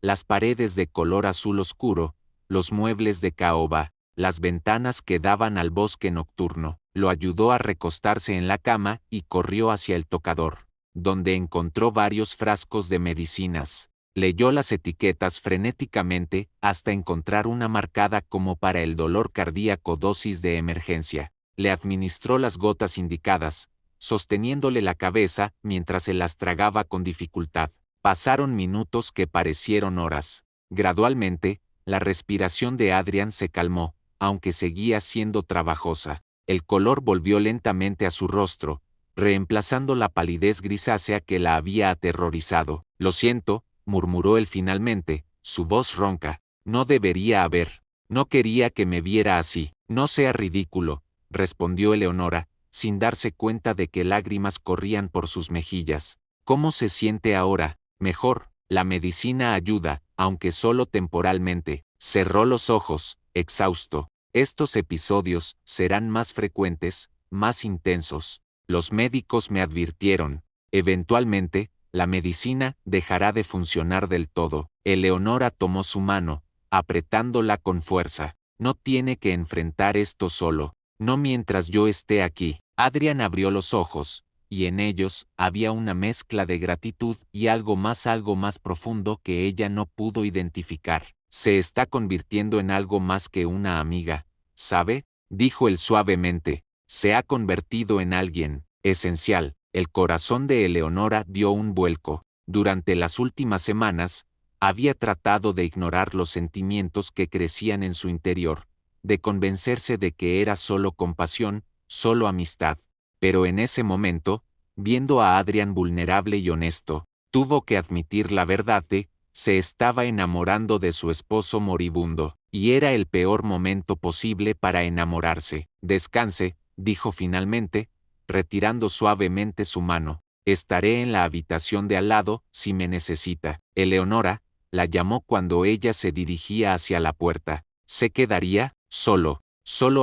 las paredes de color azul oscuro, los muebles de caoba, las ventanas que daban al bosque nocturno. Lo ayudó a recostarse en la cama y corrió hacia el tocador, donde encontró varios frascos de medicinas. Leyó las etiquetas frenéticamente hasta encontrar una marcada como para el dolor cardíaco dosis de emergencia. Le administró las gotas indicadas, sosteniéndole la cabeza mientras se las tragaba con dificultad. Pasaron minutos que parecieron horas. Gradualmente, la respiración de Adrian se calmó, aunque seguía siendo trabajosa. El color volvió lentamente a su rostro, reemplazando la palidez grisácea que la había aterrorizado. Lo siento, murmuró él finalmente, su voz ronca. No debería haber. No quería que me viera así. No sea ridículo, respondió Eleonora, sin darse cuenta de que lágrimas corrían por sus mejillas. ¿Cómo se siente ahora? Mejor. La medicina ayuda, aunque solo temporalmente. Cerró los ojos, exhausto. Estos episodios serán más frecuentes, más intensos. Los médicos me advirtieron. Eventualmente, la medicina dejará de funcionar del todo. Eleonora tomó su mano, apretándola con fuerza. No tiene que enfrentar esto solo. No mientras yo esté aquí. Adrian abrió los ojos, y en ellos había una mezcla de gratitud y algo más profundo que ella no pudo identificar. Se está convirtiendo en algo más que una amiga, ¿sabe? Dijo él suavemente. Se ha convertido en alguien esencial. El corazón de Eleonora dio un vuelco. Durante las últimas semanas, había tratado de ignorar los sentimientos que crecían en su interior, de convencerse de que era solo compasión, solo amistad. Pero en ese momento, viendo a Adrian vulnerable y honesto, tuvo que admitir la verdad se estaba enamorando de su esposo moribundo, y era el peor momento posible para enamorarse. Descanse, dijo finalmente, retirando suavemente su mano. Estaré en la habitación de al lado si me necesita. Eleonora la llamó cuando ella se dirigía hacia la puerta. ¿Se quedaría? Solo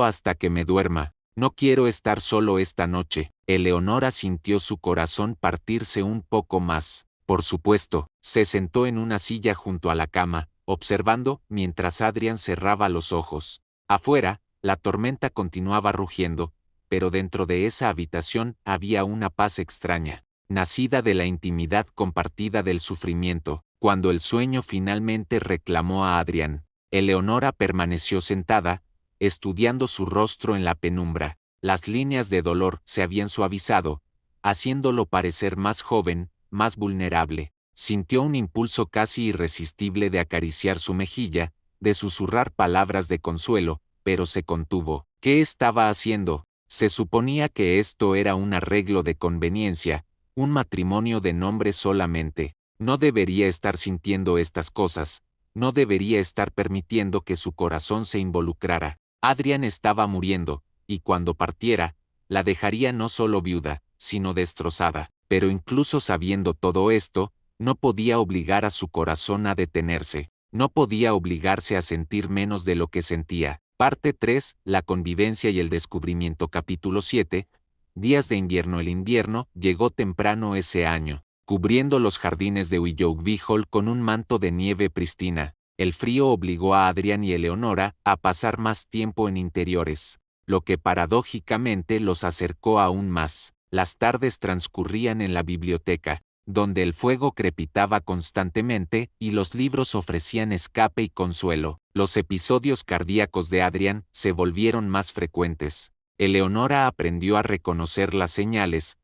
hasta que me duerma. No quiero estar solo esta noche. Eleonora sintió su corazón partirse un poco más. Por supuesto, se sentó en una silla junto a la cama, observando mientras Adrian cerraba los ojos. Afuera, la tormenta continuaba rugiendo, pero dentro de esa habitación había una paz extraña, nacida de la intimidad compartida del sufrimiento. Cuando el sueño finalmente reclamó a Adrian, Eleonora permaneció sentada, estudiando su rostro en la penumbra. Las líneas de dolor se habían suavizado, haciéndolo parecer más joven, más vulnerable. Sintió un impulso casi irresistible de acariciar su mejilla, de susurrar palabras de consuelo, pero se contuvo. ¿Qué estaba haciendo? Se suponía que esto era un arreglo de conveniencia, un matrimonio de nombre solamente. No debería estar sintiendo estas cosas, no debería estar permitiendo que su corazón se involucrara. Adrian estaba muriendo, y cuando partiera, la dejaría no solo viuda, sino destrozada. Pero incluso sabiendo todo esto, no podía obligar a su corazón a detenerse, no podía obligarse a sentir menos de lo que sentía. Parte 3, la convivencia y el descubrimiento. Capítulo 7, días de invierno. El invierno llegó temprano ese año, cubriendo los jardines de Willoughby Hall con un manto de nieve pristina. El frío obligó a Adrian y Eleonora a pasar más tiempo en interiores, lo que paradójicamente los acercó aún más. Las tardes transcurrían en la biblioteca, donde el fuego crepitaba constantemente y los libros ofrecían escape y consuelo. Los episodios cardíacos de Adrian se volvieron más frecuentes. Eleonora aprendió a reconocer las señales,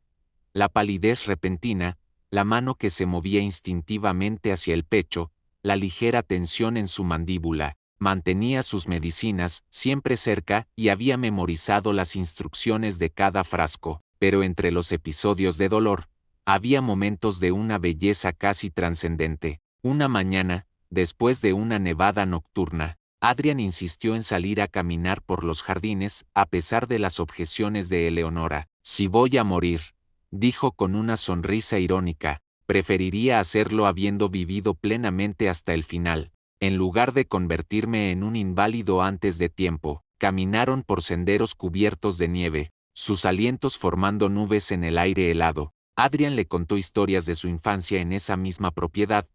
la palidez repentina, la mano que se movía instintivamente hacia el pecho, la ligera tensión en su mandíbula. Mantenía sus medicinas siempre cerca y había memorizado las instrucciones de cada frasco, pero entre los episodios de dolor, había momentos de una belleza casi trascendente. Una mañana, después de una nevada nocturna, Adrian insistió en salir a caminar por los jardines a pesar de las objeciones de Eleonora. Si voy a morir, dijo con una sonrisa irónica, preferiría hacerlo habiendo vivido plenamente hasta el final, en lugar de convertirme en un inválido antes de tiempo. Caminaron por senderos cubiertos de nieve, sus alientos formando nubes en el aire helado. Adrian le contó historias de su infancia en esa misma propiedad,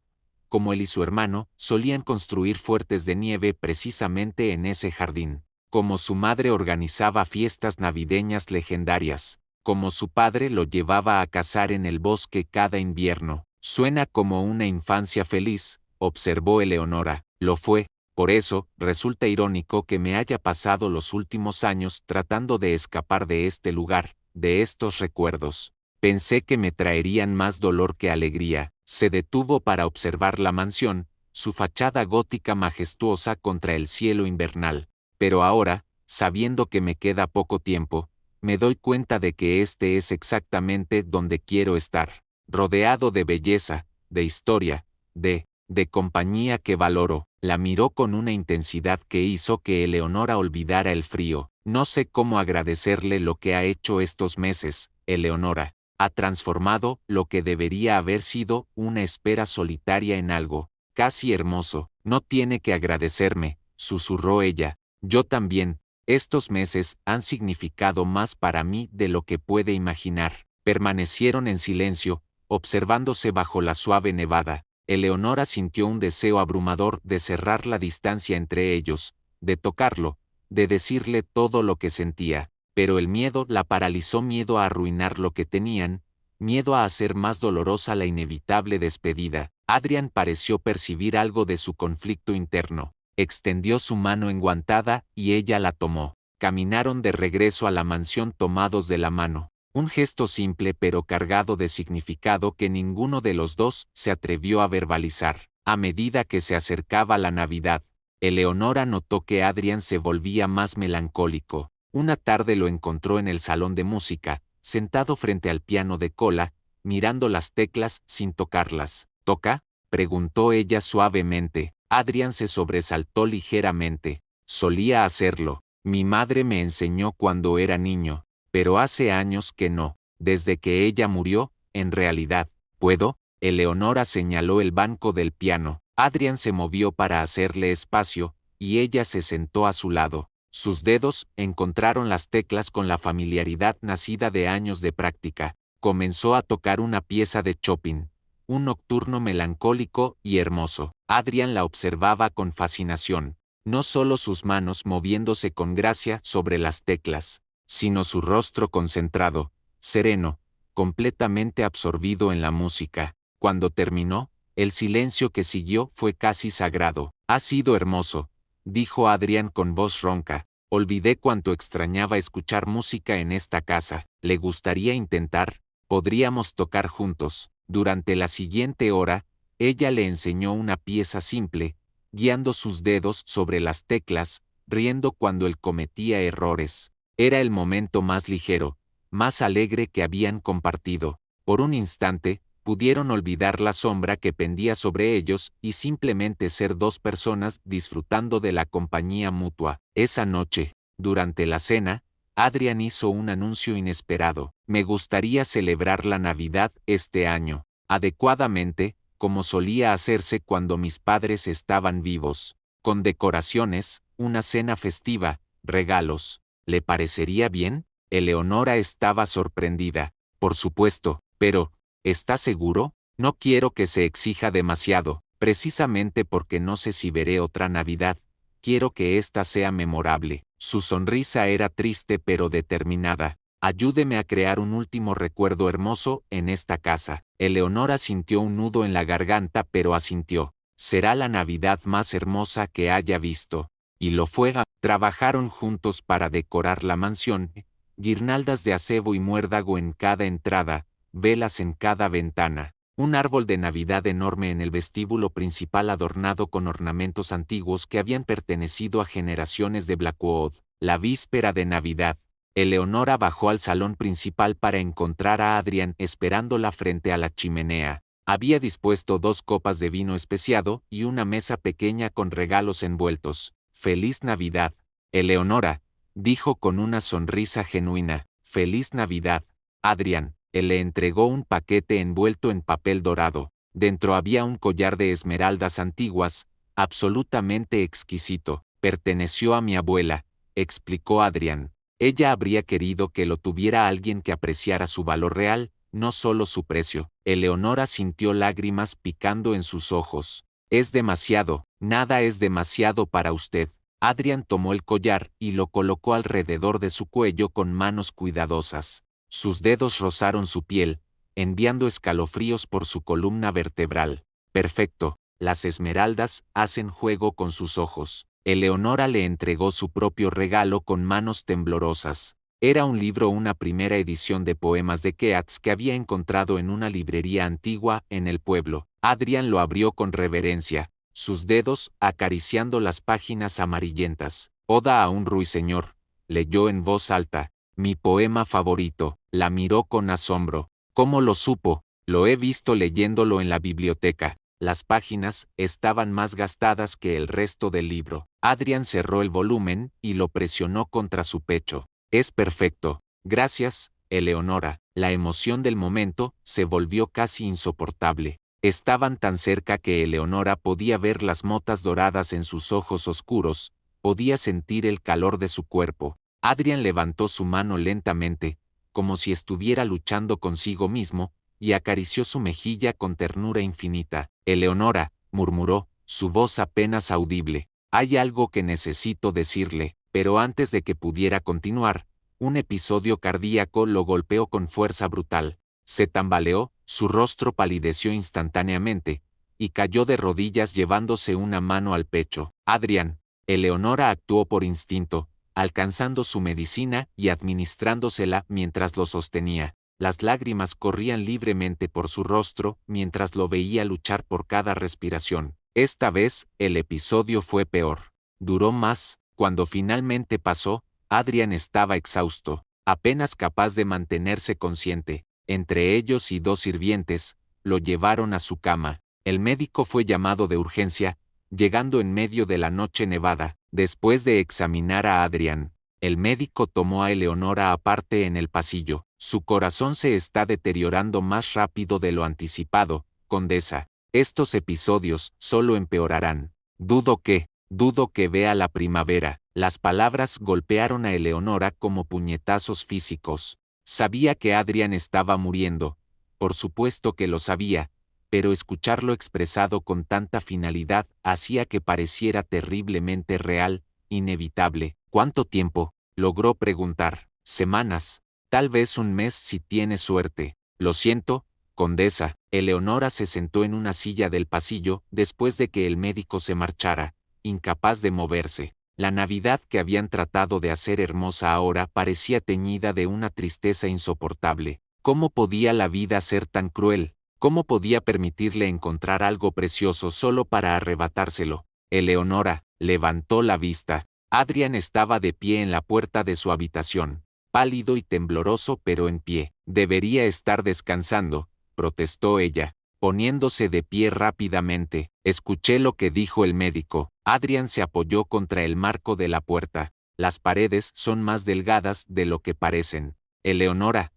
como él y su hermano solían construir fuertes de nieve precisamente en ese jardín, como su madre organizaba fiestas navideñas legendarias, como su padre lo llevaba a cazar en el bosque cada invierno. Suena como una infancia feliz, observó Eleonora. Lo fue. Por eso, resulta irónico que me haya pasado los últimos años tratando de escapar de este lugar, de estos recuerdos. Pensé que me traerían más dolor que alegría. Se detuvo para observar la mansión, su fachada gótica majestuosa contra el cielo invernal. Pero ahora, sabiendo que me queda poco tiempo, me doy cuenta de que este es exactamente donde quiero estar, rodeado de belleza, de historia, de compañía que valoro. La miró con una intensidad que hizo que Eleonora olvidara el frío. No sé cómo agradecerle lo que ha hecho estos meses, Eleonora. Ha transformado lo que debería haber sido una espera solitaria en algo casi hermoso. No tiene que agradecerme, susurró ella. Yo también. Estos meses han significado más para mí de lo que puede imaginar. Permanecieron en silencio, observándose bajo la suave nevada. Eleonora sintió un deseo abrumador de cerrar la distancia entre ellos, de tocarlo, de decirle todo lo que sentía, pero el miedo la paralizó, miedo a arruinar lo que tenían, miedo a hacer más dolorosa la inevitable despedida. Adrian pareció percibir algo de su conflicto interno. Extendió su mano enguantada y ella la tomó. Caminaron de regreso a la mansión tomados de la mano. Un gesto simple pero cargado de significado que ninguno de los dos se atrevió a verbalizar. A medida que se acercaba la Navidad, Eleonora notó que Adrian se volvía más melancólico. Una tarde lo encontró en el salón de música, sentado frente al piano de cola, mirando las teclas sin tocarlas. ¿Toca?, preguntó ella suavemente. Adrian se sobresaltó ligeramente. Solía hacerlo. Mi madre me enseñó cuando era niño. Pero hace años que no. Desde que ella murió, en realidad. ¿Puedo? Eleonora señaló el banco del piano. Adrian se movió para hacerle espacio, y ella se sentó a su lado. Sus dedos encontraron las teclas con la familiaridad nacida de años de práctica. Comenzó a tocar una pieza de Chopin, un nocturno melancólico y hermoso. Adrian la observaba con fascinación, no solo sus manos moviéndose con gracia sobre las teclas, sino su rostro concentrado, sereno, completamente absorbido en la música. Cuando terminó, el silencio que siguió fue casi sagrado. Ha sido hermoso, dijo Adrian con voz ronca. Olvidé cuánto extrañaba escuchar música en esta casa. ¿Le gustaría intentar? Podríamos tocar juntos. Durante la siguiente hora, ella le enseñó una pieza simple, guiando sus dedos sobre las teclas, riendo cuando él cometía errores. Era el momento más ligero, más alegre que habían compartido. Por un instante, pudieron olvidar la sombra que pendía sobre ellos y simplemente ser dos personas disfrutando de la compañía mutua. Esa noche, durante la cena, Adrian hizo un anuncio inesperado. Me gustaría celebrar la Navidad este año, adecuadamente, como solía hacerse cuando mis padres estaban vivos, con decoraciones, una cena festiva, regalos. ¿Le parecería bien? Eleonora estaba sorprendida. Por supuesto, pero, ¿está seguro? No quiero que se exija demasiado, precisamente porque no sé si veré otra Navidad. Quiero que esta sea memorable. Su sonrisa era triste pero determinada. Ayúdeme a crear un último recuerdo hermoso en esta casa. Eleonora sintió un nudo en la garganta pero asintió. Será la Navidad más hermosa que haya visto. Y lo fue. Trabajaron juntos para decorar la mansión, guirnaldas de acebo y muérdago en cada entrada, velas en cada ventana. Un árbol de Navidad enorme en el vestíbulo principal adornado con ornamentos antiguos que habían pertenecido a generaciones de Blackwood. La víspera de Navidad, Eleonora bajó al salón principal para encontrar a Adrian esperándola frente a la chimenea. Había dispuesto 2 copas de vino especiado y una mesa pequeña con regalos envueltos. «Feliz Navidad, Eleonora», dijo con una sonrisa genuina. «Feliz Navidad, Adrian». Él le entregó un paquete envuelto en papel dorado. Dentro había un collar de esmeraldas antiguas, absolutamente exquisito. «Perteneció a mi abuela», explicó Adrian. Ella habría querido que lo tuviera alguien que apreciara su valor real, no solo su precio. Eleonora sintió lágrimas picando en sus ojos. «Es demasiado, nada es demasiado para usted». Adrian tomó el collar y lo colocó alrededor de su cuello con manos cuidadosas. Sus dedos rozaron su piel, enviando escalofríos por su columna vertebral. «Perfecto, las esmeraldas hacen juego con sus ojos». Eleonora le entregó su propio regalo con manos temblorosas. Era un libro, una primera edición de poemas de Keats que había encontrado en una librería antigua en el pueblo. Adrian lo abrió con reverencia, sus dedos acariciando las páginas amarillentas. «Oda a un ruiseñor», leyó en voz alta. «Mi poema favorito». La miró con asombro. «¿Cómo lo supo?» «Lo he visto leyéndolo en la biblioteca». Las páginas estaban más gastadas que el resto del libro. Adrian cerró el volumen y lo presionó contra su pecho. «Es perfecto. Gracias, Eleonora». La emoción del momento se volvió casi insoportable. Estaban tan cerca que Eleonora podía ver las motas doradas en sus ojos oscuros, podía sentir el calor de su cuerpo. Adrian levantó su mano lentamente, como si estuviera luchando consigo mismo, y acarició su mejilla con ternura infinita. «Eleonora», murmuró, su voz apenas audible. «Hay algo que necesito decirle». Pero antes de que pudiera continuar, un episodio cardíaco lo golpeó con fuerza brutal. Se tambaleó, su rostro palideció instantáneamente, y cayó de rodillas llevándose una mano al pecho. «Adrian». Eleonora actuó por instinto, alcanzando su medicina y administrándosela mientras lo sostenía. Las lágrimas corrían libremente por su rostro mientras lo veía luchar por cada respiración. Esta vez, el episodio fue peor. Duró más. Cuando finalmente pasó, Adrian estaba exhausto, apenas capaz de mantenerse consciente. Entre ellos y 2 sirvientes, lo llevaron a su cama. El médico fue llamado de urgencia, llegando en medio de la noche nevada. Después de examinar a Adrian, el médico tomó a Eleonora aparte en el pasillo. «Su corazón se está deteriorando más rápido de lo anticipado, condesa. Estos episodios solo empeorarán. Dudo que vea la primavera». Las palabras golpearon a Eleonora como puñetazos físicos. Sabía que Adrian estaba muriendo. Por supuesto que lo sabía, pero escucharlo expresado con tanta finalidad hacía que pareciera terriblemente real, inevitable. «¿Cuánto tiempo?», logró preguntar. «Semanas. Tal vez un mes si tiene suerte». «Lo siento, condesa». Eleonora se sentó en una silla del pasillo después de que el médico se marchara, incapaz de moverse. La Navidad que habían tratado de hacer hermosa ahora parecía teñida de una tristeza insoportable. ¿Cómo podía la vida ser tan cruel? ¿Cómo podía permitirle encontrar algo precioso solo para arrebatárselo? Eleonora levantó la vista. Adrian estaba de pie en la puerta de su habitación, pálido y tembloroso pero en pie. «Debería estar descansando», protestó ella, poniéndose de pie rápidamente. «Escuché lo que dijo el médico». Adrian se apoyó contra el marco de la puerta. «Las paredes son más delgadas de lo que parecen. Eleonora,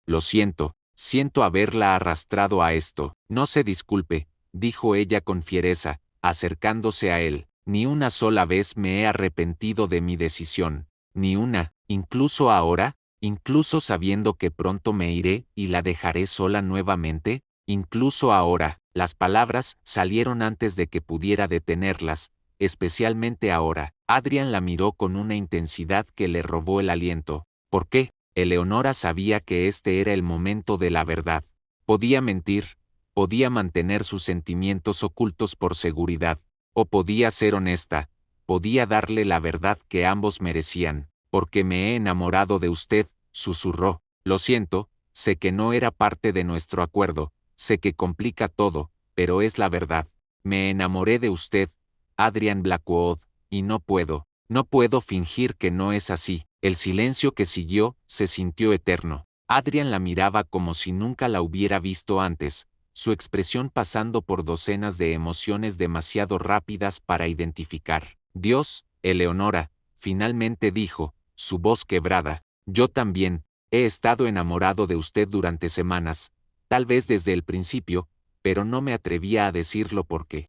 lo siento haberla arrastrado a esto». «No se disculpe», dijo ella con fiereza, acercándose a él. «Ni una sola vez me he arrepentido de mi decisión. Ni una, incluso ahora, incluso sabiendo que pronto me iré y la dejaré sola nuevamente. Incluso ahora». Las palabras salieron antes de que pudiera detenerlas, especialmente ahora. Adrian la miró con una intensidad que le robó el aliento. ¿Por qué? Eleonora sabía que este era el momento de la verdad. Podía mentir, podía mantener sus sentimientos ocultos por seguridad, o podía ser honesta, podía darle la verdad que ambos merecían. «Porque me he enamorado de usted», susurró. «Lo siento, sé que no era parte de nuestro acuerdo, sé que complica todo, pero es la verdad. Me enamoré de usted, Adrian Blackwood, y no puedo fingir que no es así. El silencio que siguió se sintió eterno. Adrian la miraba como si nunca la hubiera visto antes, su expresión pasando por docenas de emociones demasiado rápidas para identificar. Dios, Eleonora, finalmente dijo, su voz quebrada. Yo también, he estado enamorado de usted durante semanas, tal vez desde el principio, pero no me atrevía a decirlo porque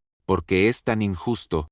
es tan injusto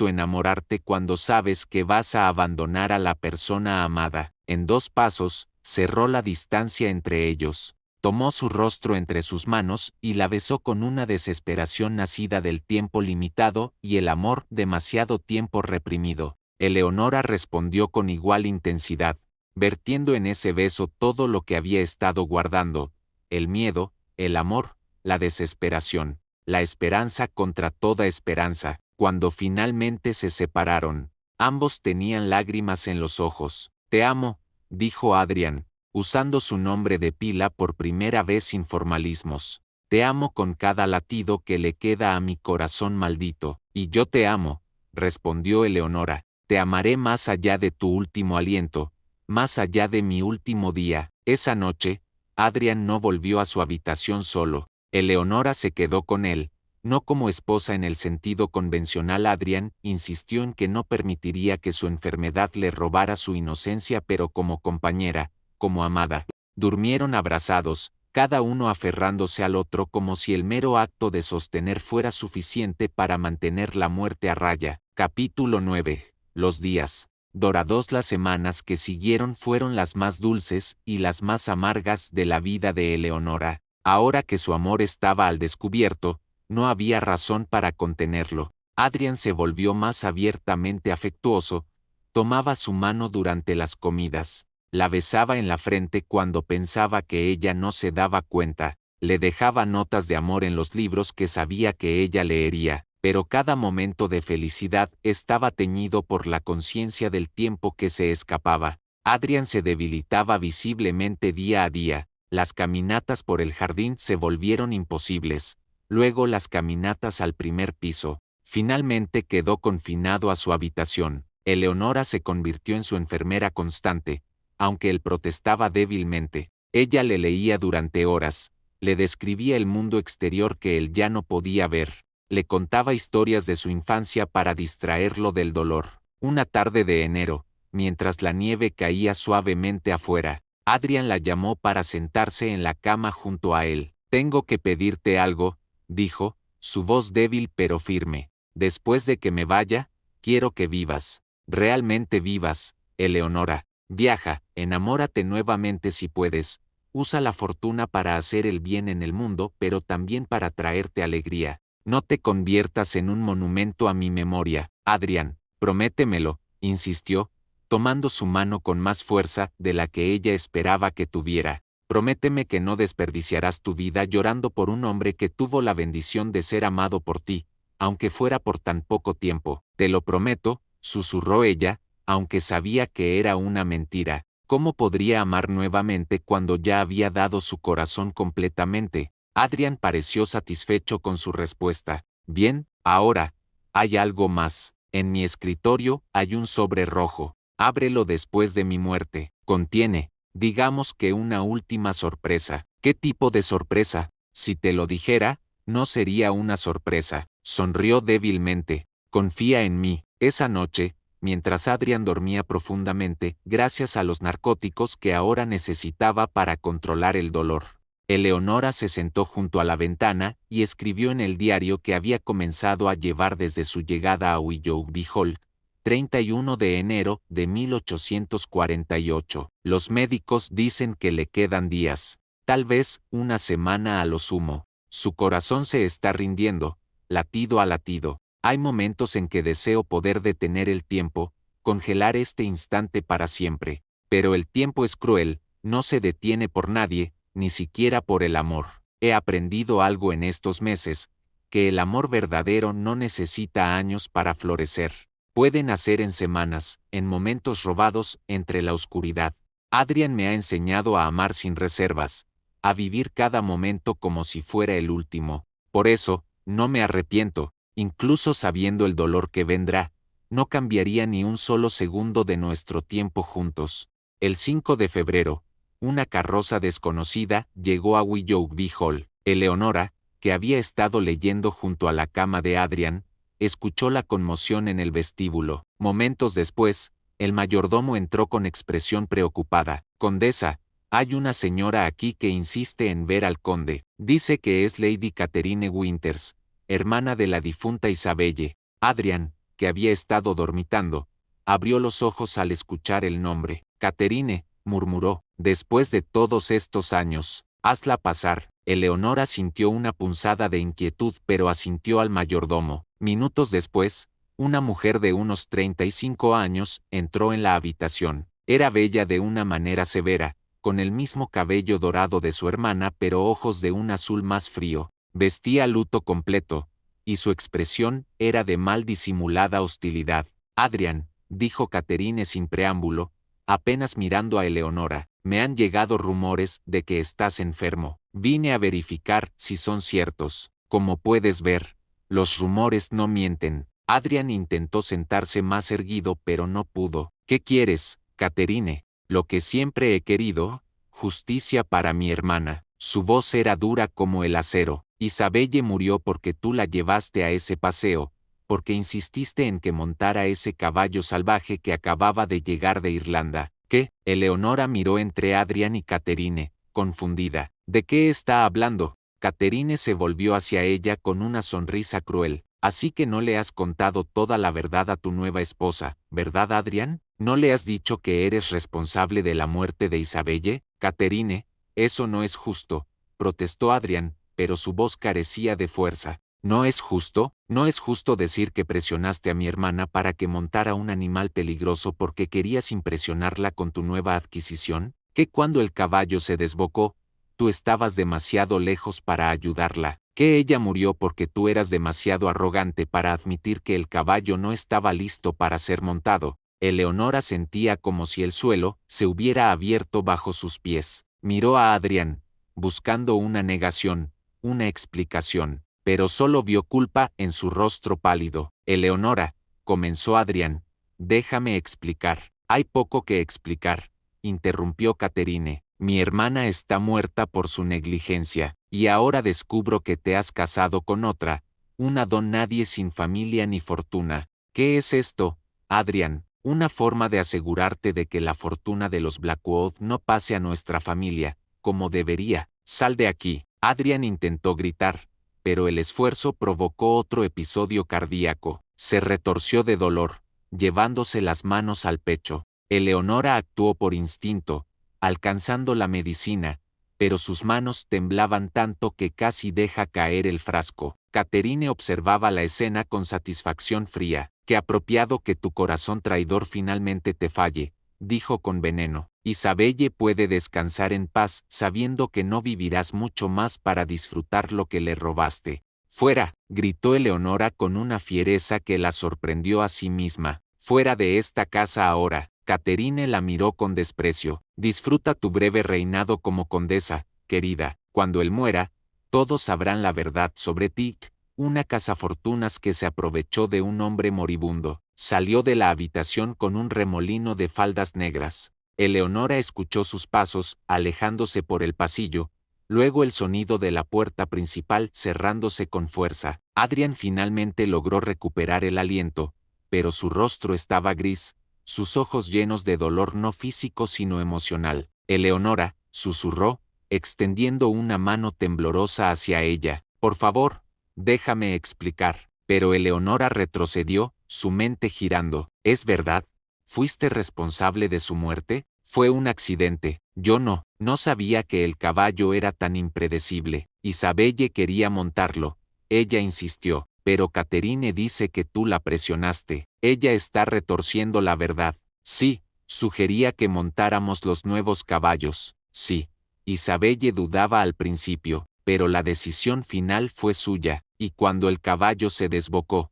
enamorarte cuando sabes que vas a abandonar a la persona amada. En 2 pasos, cerró la distancia entre ellos. Tomó su rostro entre sus manos y la besó con una desesperación nacida del tiempo limitado y el amor demasiado tiempo reprimido. Eleonora respondió con igual intensidad, vertiendo en ese beso todo lo que había estado guardando: el miedo, el amor, la desesperación, la esperanza contra toda esperanza. Cuando finalmente se separaron, ambos tenían lágrimas en los ojos. Te amo, dijo Adrian, usando su nombre de pila por primera vez sin formalismos. Te amo con cada latido que le queda a mi corazón maldito. Y yo te amo, respondió Eleonora. Te amaré más allá de tu último aliento, más allá de mi último día. Esa noche, Adrian no volvió a su habitación solo. Eleonora se quedó con él, no como esposa en el sentido convencional. Adrian insistió en que no permitiría que su enfermedad le robara su inocencia, pero como compañera, como amada. Durmieron abrazados, cada uno aferrándose al otro como si el mero acto de sostener fuera suficiente para mantener la muerte a raya. Capítulo 9. Los días dorados. Las semanas que siguieron fueron las más dulces y las más amargas de la vida de Eleonora. Ahora que su amor estaba al descubierto, no había razón para contenerlo. Adrian se volvió más abiertamente afectuoso, tomaba su mano durante las comidas, la besaba en la frente cuando pensaba que ella no se daba cuenta, le dejaba notas de amor en los libros que sabía que ella leería, pero cada momento de felicidad estaba teñido por la conciencia del tiempo que se escapaba. Adrian se debilitaba visiblemente día a día, las caminatas por el jardín se volvieron imposibles, luego las caminatas al primer piso. Finalmente quedó confinado a su habitación. Eleonora se convirtió en su enfermera constante, aunque él protestaba débilmente. Ella le leía durante horas, le describía el mundo exterior que él ya no podía ver, le contaba historias de su infancia para distraerlo del dolor. Una tarde de enero, mientras la nieve caía suavemente afuera, Adrian la llamó para sentarse en la cama junto a él. Tengo que pedirte algo, dijo, su voz débil pero firme. Después de que me vaya, quiero que vivas. Realmente vivas, Eleonora. Viaja, enamórate nuevamente si puedes. Usa la fortuna para hacer el bien en el mundo, pero también para traerte alegría. No te conviertas en un monumento a mi memoria, Adrian. Prométemelo, insistió, tomando su mano con más fuerza de la que ella esperaba que tuviera. Prométeme que no desperdiciarás tu vida llorando por un hombre que tuvo la bendición de ser amado por ti, aunque fuera por tan poco tiempo. Te lo prometo, susurró ella, aunque sabía que era una mentira. ¿Cómo podría amar nuevamente cuando ya había dado su corazón completamente? Adrian pareció satisfecho con su respuesta. Bien, ahora, hay algo más. En mi escritorio hay un sobre rojo. Ábrelo después de mi muerte. Contiene, digamos que una última sorpresa. ¿Qué tipo de sorpresa? Si te lo dijera, no sería una sorpresa. Sonrió débilmente. Confía en mí. Esa noche, mientras Adrian dormía profundamente, gracias a los narcóticos que ahora necesitaba para controlar el dolor, Eleonora se sentó junto a la ventana y escribió en el diario que había comenzado a llevar desde su llegada a Willoughby Hall, 31 de enero de 1848. Los médicos dicen que le quedan días, tal vez una semana a lo sumo. Su corazón se está rindiendo, latido a latido. Hay momentos en que deseo poder detener el tiempo, congelar este instante para siempre. Pero el tiempo es cruel, no se detiene por nadie, ni siquiera por el amor. He aprendido algo en estos meses, que el amor verdadero no necesita años para florecer. Puede nacer en semanas, en momentos robados entre la oscuridad. Adrian me ha enseñado a amar sin reservas, a vivir cada momento como si fuera el último. Por eso, no me arrepiento, incluso sabiendo el dolor que vendrá, no cambiaría ni un solo segundo de nuestro tiempo juntos. El 5 de febrero, una carroza desconocida llegó a Willoughby Hall. Eleonora, que había estado leyendo junto a la cama de Adrian, escuchó la conmoción en el vestíbulo. Momentos después, el mayordomo entró con expresión preocupada. Condesa, hay una señora aquí que insiste en ver al conde. Dice que es Lady Catherine Winters, hermana de la difunta Isabelle. Adrian, que había estado dormitando, abrió los ojos al escuchar el nombre. Catherine, murmuró, después de todos estos años, hazla pasar. Eleonora sintió una punzada de inquietud pero asintió al mayordomo. Minutos después, una mujer de unos 35 años entró en la habitación. Era bella de una manera severa, con el mismo cabello dorado de su hermana pero ojos de un azul más frío. Vestía luto completo, y su expresión era de mal disimulada hostilidad. Adrian, dijo Catherine sin preámbulo, apenas mirando a Eleonora, me han llegado rumores de que estás enfermo. Vine a verificar si son ciertos. Como puedes ver, los rumores no mienten. Adrian intentó sentarse más erguido pero no pudo. ¿Qué quieres, Catherine? Lo que siempre he querido, justicia para mi hermana. Su voz era dura como el acero. Isabelle murió porque tú la llevaste a ese paseo, porque insististe en que montara ese caballo salvaje que acababa de llegar de Irlanda. ¿Qué? Eleonora miró entre Adrian y Catherine, confundida. ¿De qué está hablando? Catherine se volvió hacia ella con una sonrisa cruel. Así que no le has contado toda la verdad a tu nueva esposa, ¿verdad, Adrian? ¿No le has dicho que eres responsable de la muerte de Isabelle? Catherine, eso no es justo, protestó Adrian, pero su voz carecía de fuerza. ¿No es justo? ¿No es justo decir que presionaste a mi hermana para que montara un animal peligroso porque querías impresionarla con tu nueva adquisición? ¿Que cuando el caballo se desbocó, tú estabas demasiado lejos para ayudarla? ¿Que ella murió porque tú eras demasiado arrogante para admitir que el caballo no estaba listo para ser montado? Eleonora sentía como si el suelo se hubiera abierto bajo sus pies. Miró a Adrian, buscando una negación, una explicación, pero solo vio culpa en su rostro pálido. Eleonora, comenzó Adrian, déjame explicar. Hay poco que explicar, interrumpió Catherine. Mi hermana está muerta por su negligencia, y ahora descubro que te has casado con otra, una don nadie sin familia ni fortuna. ¿Qué es esto, Adrian? Una forma de asegurarte de que la fortuna de los Blackwood no pase a nuestra familia, como debería. Sal de aquí. Adrian intentó gritar, pero el esfuerzo provocó otro episodio cardíaco. Se retorció de dolor, llevándose las manos al pecho. Eleonora actuó por instinto, alcanzando la medicina, pero sus manos temblaban tanto que casi deja caer el frasco. Catherine observaba la escena con satisfacción fría. Qué apropiado que tu corazón traidor finalmente te falle, dijo con veneno. Isabelle puede descansar en paz sabiendo que no vivirás mucho más para disfrutar lo que le robaste. Fuera, gritó Eleonora con una fiereza que la sorprendió a sí misma. Fuera de esta casa ahora. Catherine la miró con desprecio. Disfruta tu breve reinado como condesa, querida. Cuando él muera, todos sabrán la verdad sobre ti. Una cazafortunas que se aprovechó de un hombre moribundo. Salió de la habitación con un remolino de faldas negras. Eleonora escuchó sus pasos, alejándose por el pasillo, luego el sonido de la puerta principal cerrándose con fuerza. Adrian finalmente logró recuperar el aliento, pero su rostro estaba gris, sus ojos llenos de dolor no físico sino emocional. Eleonora, susurró, extendiendo una mano temblorosa hacia ella. Por favor, déjame explicar. Pero Eleonora retrocedió, su mente girando. ¿Es verdad? ¿Fuiste responsable de su muerte? Fue un accidente. Yo no sabía que el caballo era tan impredecible. Isabelle quería montarlo. Ella insistió. Pero Catherine dice que tú la presionaste. Ella está retorciendo la verdad. Sí, sugería que montáramos los nuevos caballos. Sí. Isabelle dudaba al principio, pero la decisión final fue suya, y cuando el caballo se desbocó,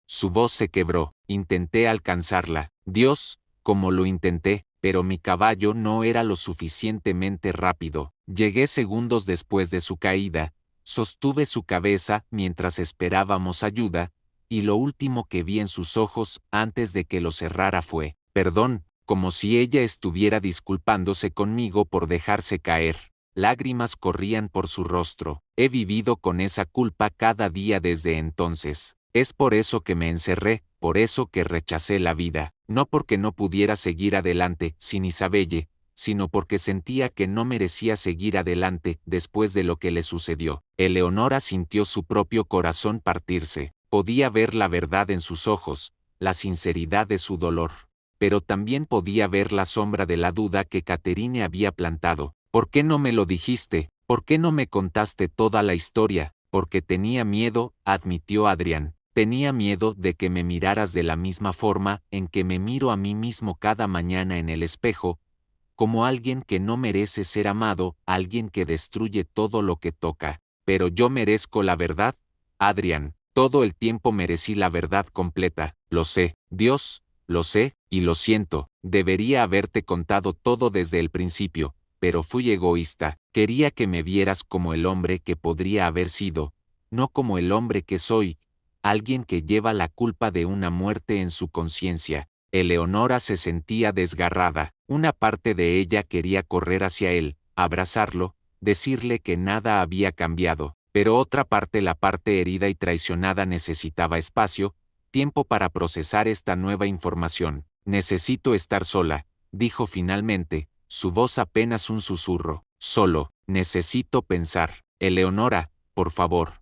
su voz se quebró, intenté alcanzarla. Dios, como lo intenté, pero mi caballo no era lo suficientemente rápido. Llegué segundos después de su caída, sostuve su cabeza mientras esperábamos ayuda, y lo último que vi en sus ojos antes de que lo cerrara fue, perdón, como si ella estuviera disculpándose conmigo por dejarse caer. Lágrimas corrían por su rostro. He vivido con esa culpa cada día desde entonces. Es por eso que me encerré, por eso que rechacé la vida, no porque no pudiera seguir adelante sin Isabelle, sino porque sentía que no merecía seguir adelante después de lo que le sucedió. Eleonora sintió su propio corazón partirse. Podía ver la verdad en sus ojos, la sinceridad de su dolor. Pero también podía ver la sombra de la duda que Catherine había plantado. ¿Por qué no me lo dijiste? ¿Por qué no me contaste toda la historia? Porque tenía miedo, admitió Adrián. Tenía miedo de que me miraras de la misma forma en que me miro a mí mismo cada mañana en el espejo, como alguien que no merece ser amado, alguien que destruye todo lo que toca. Pero yo merezco la verdad, Adrián. Todo el tiempo merecí la verdad completa. Lo sé, Dios, lo sé, y lo siento. Debería haberte contado todo desde el principio, pero fui egoísta. Quería que me vieras como el hombre que podría haber sido, no como el hombre que soy, alguien que lleva la culpa de una muerte en su conciencia. Eleonora se sentía desgarrada. Una parte de ella quería correr hacia él, abrazarlo, decirle que nada había cambiado, pero otra parte, la parte herida y traicionada, necesitaba espacio, tiempo para procesar esta nueva información. Necesito estar sola, dijo finalmente, su voz apenas un susurro. Solo, necesito pensar. Eleonora, por favor.